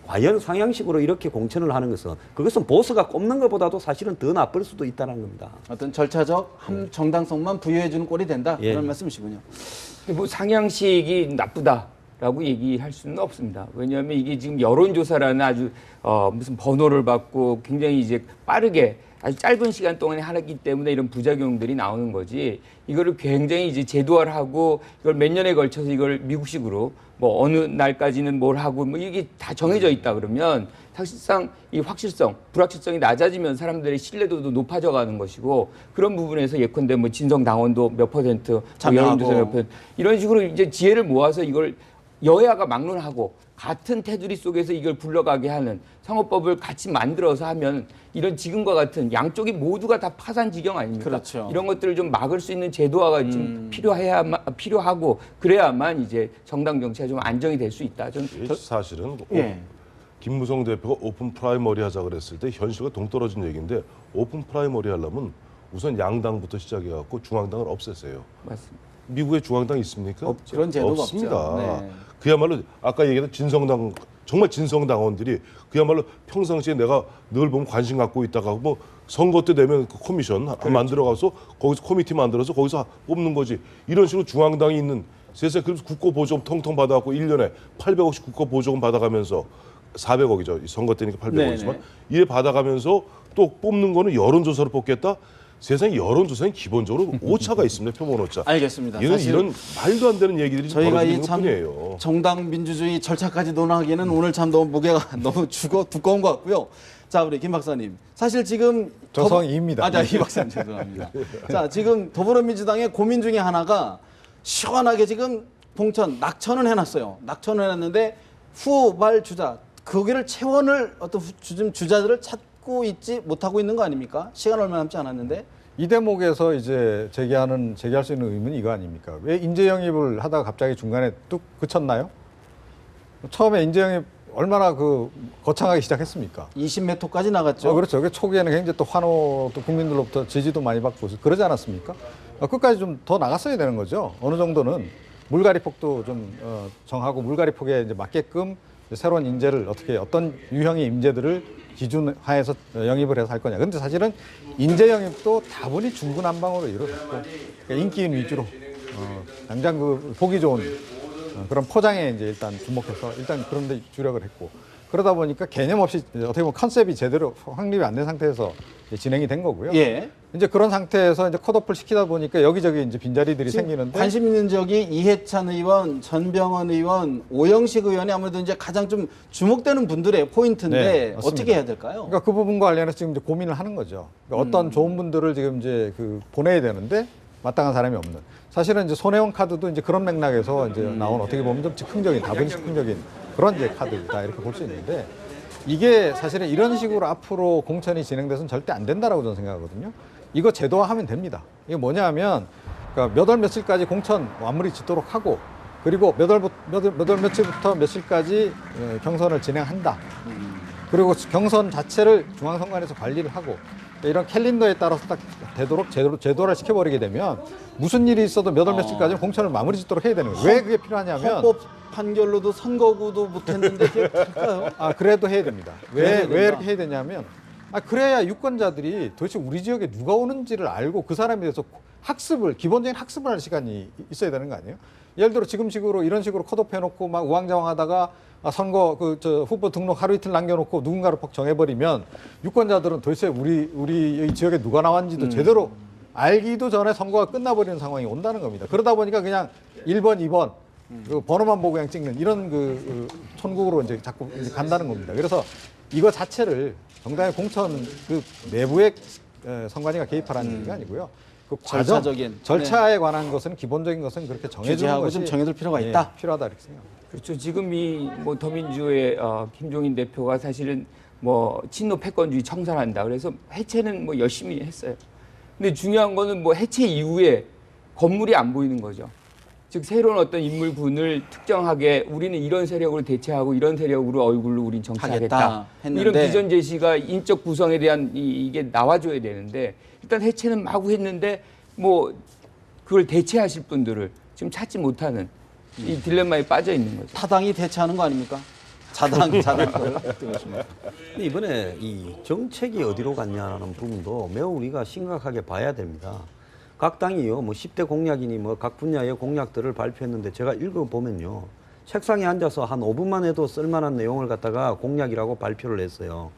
과연 상향식으로 이렇게 공천을 하는 그것은 보수가 꼽는 것보다도 사실은 더 나쁠 수도 있다는 겁니다. 어떤 절차적 정당성만 부여해주는 꼴이 된다 예. 그런 말씀이시군요. 뭐 상향식이 나쁘다라고 얘기할 수는 없습니다. 왜냐하면 이게 지금 여론조사라는 아주 무슨 번호를 받고 굉장히 이제 빠르게 아주 짧은 시간 동안에 하기 때문에 이런 부작용들이 나오는 거지. 이거를 굉장히 이제 제도화를 하고 이걸 몇 년에 걸쳐서 이걸 미국식으로 뭐 어느 날까지는 뭘 하고 뭐 이게 다 정해져 있다 그러면 사실상 이 확실성, 불확실성이 낮아지면 사람들의 신뢰도도 높아져 가는 것이고 그런 부분에서 예컨대 뭐 진성 당원도 몇 퍼센트, 뭐 여론조사 몇 퍼센트 이런 식으로 이제 지혜를 모아서 이걸 여야가 막론하고 같은 테두리 속에서 이걸 굴러가게 하는 선거법을 같이 만들어서 하면 이런 지금과 같은 양쪽이 모두가 다 파산 지경 아닙니까? 그렇죠. 이런 것들을 좀 막을 수 있는 제도화가 좀 필요하고 그래야만 이제 정당 정치가 좀 안정이 될 수 있다. 저는 사실은 예. 김무성 대표가 오픈 프라이머리 하자 그랬을 때 현실과 동떨어진 얘기인데 오픈 프라이머리 하려면 우선 양당부터 시작해갖고 중앙당을 없애세요. 맞습니다. 미국에 중앙당 있습니까? 없죠. 그런 제도가 없습니다. 없죠. 네. 그야말로 아까 얘기했던 진성당 정말 진성당원들이 그야말로 평상시에 내가 늘 보면 관심 갖고 있다가 뭐 선거 때 되면 그 커미션 만들어가서 거기서 코미티 만들어서 거기서 뽑는 거지. 이런 식으로 중앙당이 있는 세상에 그래서 국고보조금 통통 받아갖고 1년에 800억씩 국고보조금 받아가면서 400억이죠. 선거 때니까 800억이지만 네네. 이래 받아가면서 또 뽑는 거는 여론조사로 뽑겠다. 세상에 여론조사는 기본적으로 오차가 있습니다. 표본 오차. 알겠습니다. 이런 사실 이런 말도 안 되는 얘기들이 저희가 벌어지는 이 참 것뿐이에요. 정당 민주주의 절차까지 논하기에는 오늘 참 너무 무게가 너무 두꺼운 것 같고요. 자, 우리 김 박사님. 사실 지금 조성이입니다. 이 박사님 죄송합니다. 자, 지금 더불어민주당의 고민 중에 하나가 시원하게 지금 공천 낙천은 해놨어요. 낙천을 해놨는데 후발 주자 거기를 채원을 어떤 지금 주자들을 찾고 있지 못하고 있는 거 아닙니까? 시간 얼마 남지 않았는데. 이 대목에서 이제 제기할 수 있는 의문이 이거 아닙니까? 왜 인재 영입을 하다가 갑자기 중간에 뚝 그쳤나요? 처음에 인재 영입 얼마나 거창하게 시작했습니까? 20몇 호까지 나갔죠. 그렇죠. 초기에는 굉장히 또 환호, 또 국민들로부터 지지도 많이 받고 그러지 않았습니까? 끝까지 좀 더 나갔어야 되는 거죠. 어느 정도는 물갈이폭도 좀 정하고 물갈이폭에 이제 맞게끔 새로운 인재를 어떤 유형의 인재들을 기준하에서 영입을 해서 할 거냐. 근데 사실은 인재 영입도 다분히 중구난방으로 이루어졌고 그러니까 인기인 위주로 당장 보기 좋은 그런 포장에 이제 일단 주목해서 일단 그런 데 주력을 했고 그러다 보니까 개념 없이 어떻게 보면 컨셉이 제대로 확립이 안 된 상태에서 진행이 된 거고요. 예. 이제 그런 상태에서 이제 컷오프를 시키다 보니까 여기저기 이제 빈자리들이 생기는데 관심 있는 적이 이해찬 의원, 전병헌 의원, 오영식 의원이 아무래도 이제 가장 좀 주목되는 분들의 포인트인데 네, 맞습니다. 어떻게 해야 될까요? 그러니까 그 부분과 관련해서 지금 이제 고민을 하는 거죠. 그러니까 어떤 좋은 분들을 지금 이제 보내야 되는데 마땅한 사람이 없는. 사실은 이제 손혜원 카드도 이제 그런 맥락에서 이제 나온 어떻게 보면 좀 즉흥적인 다분히 즉흥적인 그런 이제 카드다 이렇게 볼 수 있는데 이게 사실은 이런 식으로 앞으로 공천이 진행돼서는 절대 안 된다라고 저는 생각하거든요. 이거 제도화하면 됩니다. 이게 뭐냐면 그러니까 몇 월 며칠까지 공천 마무리 짓도록 하고 그리고 몇 월 며칠부터 며칠까지 경선을 진행한다. 그리고 경선 자체를 중앙선관위에서 관리를 하고 이런 캘린더에 따라서 딱 되도록 제도화를 시켜버리게 되면 무슨 일이 있어도 몇 월 며칠까지는 공천을 마무리 짓도록 해야 되는 거예요. 왜 그게 필요하냐면 헌법 판결로도 선거구도 못했는데 그게 될까요? 그래도 해야 됩니다. 그래야 왜 이렇게 해야 되냐면 그래야 유권자들이 도대체 우리 지역에 누가 오는지를 알고 그 사람에 대해서 기본적인 학습을 할 시간이 있어야 되는 거 아니에요? 예를 들어 지금식으로 이런 식으로 컷오프 해놓고 막 우왕좌왕하다가 선거 후보 등록 하루 이틀 남겨놓고 누군가를 퍽 정해버리면 유권자들은 도대체 우리 지역에 누가 나왔는지도 제대로 알기도 전에 선거가 끝나버리는 상황이 온다는 겁니다. 그러다 보니까 그냥 1번, 2번 번호만 보고 그냥 찍는 이런 천국으로 이제 자꾸 이제 간다는 겁니다. 그래서 이거 자체를 정당의 공천 내부에 선관위가 개입하라는 얘기가 아니고요. 과정, 절차에 관한 것은 기본적인 것은 그렇게 정해주는 것이 좀 정해둘 필요가 있다. 필요하다 이렇게 생각합니다. 그렇죠. 지금 이 더민주의 김종인 대표가 사실은 친노 패권주의 청산한다. 그래서 해체는 열심히 했어요. 근데 중요한 거는 해체 이후에 건물이 안 보이는 거죠. 즉 새로운 어떤 인물군을 특정하게 우리는 이런 세력으로 대체하고 이런 세력으로 얼굴로 우린 정치하겠다. 이런 비전 제시가 인적 구성에 대한 이게 나와줘야 되는데 일단 해체는 마구 했는데 뭐 그걸 대체하실 분들을 지금 찾지 못하는 이 딜레마에 빠져 있는 거죠. 타당이 대체하는 거 아닙니까? 자당. 근데 이번에 이 정책이 어디로 갔냐는 부분도 매우 우리가 심각하게 봐야 됩니다. 각 당이요, 뭐 10대 공약이니 뭐 각 분야의 공약들을 발표했는데 제가 읽어보면요. 책상에 앉아서 한 5분만 해도 쓸만한 내용을 갖다가 공약이라고 발표를 했어요.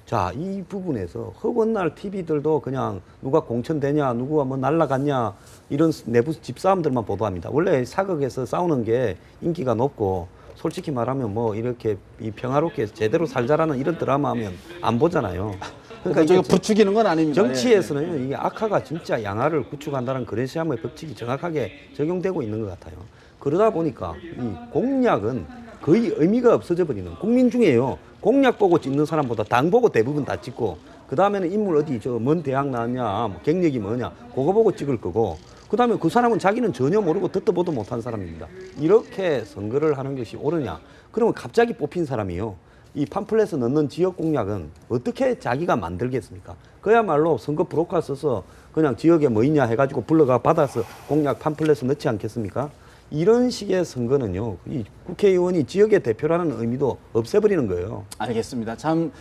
자, 이 부분에서 허건날 TV들도 그냥 누가 공천되냐, 누구가 뭐 날라갔냐 이런 내부 집싸움들만 보도합니다. 원래 사극에서 싸우는 게 인기가 높고 솔직히 말하면 뭐 이렇게 이 평화롭게 제대로 살자라는 이런 드라마 하면 안 보잖아요. 그러니까 이게 부추기는 건 아닙니다. 정치에서는 이게 악화가 진짜 양화를 구축한다는 그레시아무의 법칙이 정확하게 적용되고 있는 것 같아요. 그러다 보니까 이 공약은 거의 의미가 없어져 버리는, 국민 중에요. 공약 보고 찍는 사람보다 당 보고 대부분 다 찍고, 그 다음에는 인물 어디 저 먼 대학 나왔냐, 뭐 경력이 뭐냐, 그거 보고 찍을 거고, 그 다음에 그 사람은 자기는 전혀 모르고 듣도 보도 못한 사람입니다. 이렇게 선거를 하는 것이 옳으냐? 그러면 갑자기 뽑힌 사람이요. 이 팜플렛에 넣는 지역 공약은 어떻게 자기가 만들겠습니까? 그야말로 선거 브로커 써서 그냥 지역에 뭐 있냐 해가지고 불러가 받아서 공약 팜플렛에 넣지 않겠습니까? 이런 식의 선거는요, 이 국회의원이 지역의 대표라는 의미도 없애버리는 거예요. 알겠습니다. 참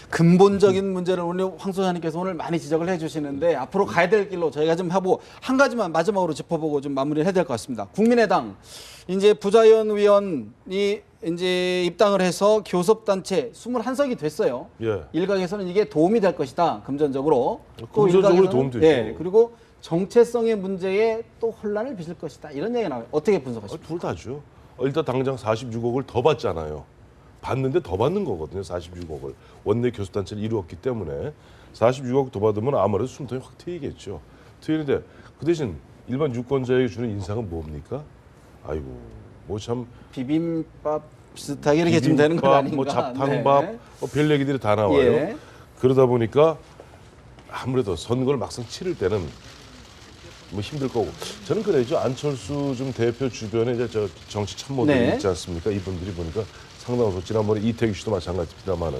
근본적인 문제를 오늘 황 소장님께서 오늘 많이 지적을 해주시는데 앞으로 가야 될 길로 저희가 좀 하고 한 가지만 마지막으로 짚어보고 좀 마무리를 해야 될 것 같습니다. 국민의당 이제 부자연 의원이 이제 입당을 해서 교섭단체 21석이 됐어요. 예. 일각에서는 이게 도움이 될 것이다. 금전적으로. 금전적으로 일각에서는, 도움되죠. 예, 그리고 정체성의 문제에 또 혼란을 빚을 것이다. 이런 얘기가 나와요. 어떻게 분석하십니까? 둘 다죠. 일단 당장 46억을 더 받잖아요. 받는데 더 받는 거거든요. 46억을. 원내 교섭단체를 이루었기 때문에 46억 더 받으면 아무래도 숨통이 확 트이겠죠. 트이는데 그 대신 일반 유권자에게 주는 인상은 뭡니까? 아이고 뭐 참 비빔밥 비슷하게 이렇게 좀 되는 건 아닌가. 뭐 잡탕밥, 네. 별 얘기들이 다 나와요. 예. 그러다 보니까 아무래도 선거를 막상 치를 때는 뭐 힘들 거고 저는 그래죠. 안철수 좀 대표 주변에 이제 저 정치 참모들이 네. 있지 않습니까? 이분들이 보니까 상당히 지난번에 이태규 씨도 마찬가지입니다만은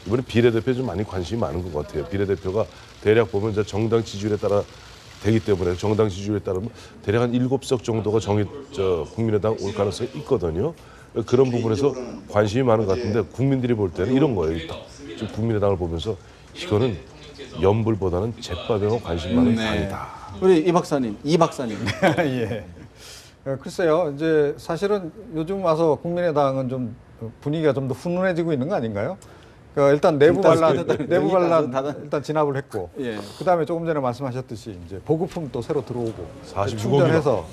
이번에 비례대표에 좀 많이 관심이 많은 것 같아요. 비례대표가 대략 보면 이제 정당 지지율에 따라 되기 때문에 정당 지지율에 따르면 대략 한 7석 정도가 국민의당 올 가능성이 있거든요. 그런 부분에서 관심이 많은 것 같은데 국민들이 볼 때는 이런 거예요. 지금 국민의당을 보면서 이거는 연불보다는 제밥에만 관심 많은 당이다. 우리 이 박사님. 예. 글쎄요. 이제 사실은 요즘 와서 국민의당은 좀 분위기가 좀 더 훈훈해지고 있는 거 아닌가요? 그러니까 일단 내부 반란 일단 진압을 했고, 예. 그다음에 조금 전에 말씀하셨듯이 이제 보급품 또 새로 들어오고 46억이나. 충전해서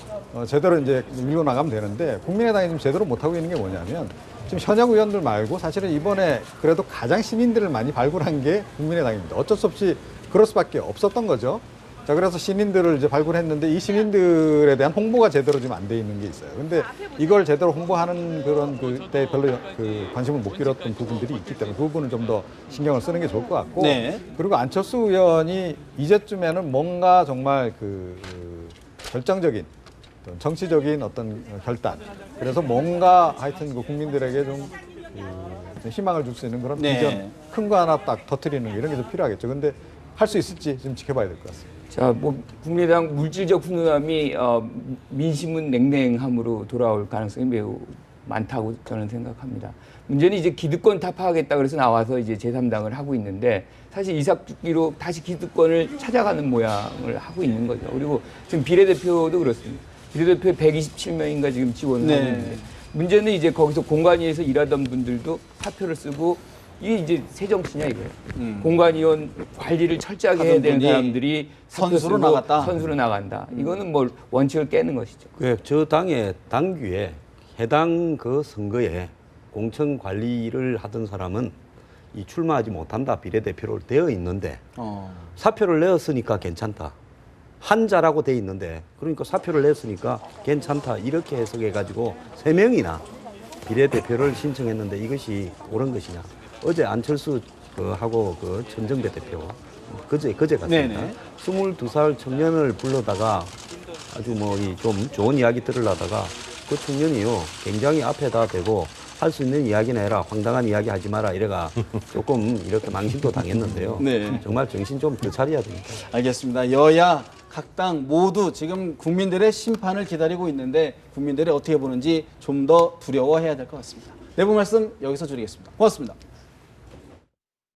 제대로 이제 밀고 나가면 되는데 국민의당이 지금 제대로 못 하고 있는 게 뭐냐면 지금 현역 의원들 말고 사실은 이번에 그래도 가장 신인들을 많이 발굴한 게 국민의당입니다. 어쩔 수 없이 그럴 수밖에 없었던 거죠. 자, 그래서 신인들을 이제 발굴했는데 이 신인들에 대한 홍보가 제대로 지금 안 돼 있는 게 있어요. 근데 이걸 제대로 홍보하는 그런 그때 별로 그 관심을 못 기울였던 부분들이 있기 때문에 그 부분은 좀 더 신경을 쓰는 게 좋을 것 같고. 네. 그리고 안철수 의원이 이제쯤에는 뭔가 정말 결정적인 어떤 정치적인 어떤 결단. 그래서 뭔가 하여튼 그 국민들에게 좀 희망을 줄 수 있는 그런 네. 비전 큰 거 하나 딱 터뜨리는 이런 게 좀 필요하겠죠. 근데 할 수 있을지 좀 지켜봐야 될 것 같습니다. 자, 뭐 국민의당 물질적 훈훈함이 민심은 냉랭함으로 돌아올 가능성이 매우 많다고 저는 생각합니다. 문제는 이제 기득권 타파하겠다 그래서 나와서 이제 제3당을 하고 있는데 사실 이삭죽기로 다시 기득권을 찾아가는 모양을 하고 있는 거죠. 그리고 지금 비례대표도 그렇습니다. 비례대표에 127명인가 지금 지원을 하고 있는데 문제는 이제 거기서 공관위에서 일하던 분들도 사표를 쓰고 이게 이제 새 정치냐 이거예요. 공관위원 관리를 철저하게 해야 되는 사람들이 선수로 나갔다. 선수로 나간다. 이거는 뭐 원칙을 깨는 것이죠. 저 당의 당규에 해당 그 선거에 공천 관리를 하던 사람은 이 출마하지 못한다 비례대표로 되어 있는데 사표를 내었으니까 괜찮다. 한자라고 돼 있는데 그러니까 사표를 냈으니까 괜찮다 이렇게 해석해 가지고 3명이나 비례대표를 신청했는데 이것이 옳은 것이냐? 어제 안철수 하고 그 천정배 대표 그제 같습니다. 네네. 22살 청년을 불러다가 아주 뭐 좀 좋은 이야기 들으려다가 그 청년이요 굉장히 앞에다 대고 할 수 있는 이야기나 해라 황당한 이야기 하지 마라 이래가 조금 이렇게 망신도 당했는데요. 네. 정말 정신 좀 되차려야 됩니다. 알겠습니다. 여야 각 당 모두 지금 국민들의 심판을 기다리고 있는데 국민들이 어떻게 보는지 좀 더 두려워해야 될 것 같습니다. 내부 말씀 여기서 줄이겠습니다. 고맙습니다.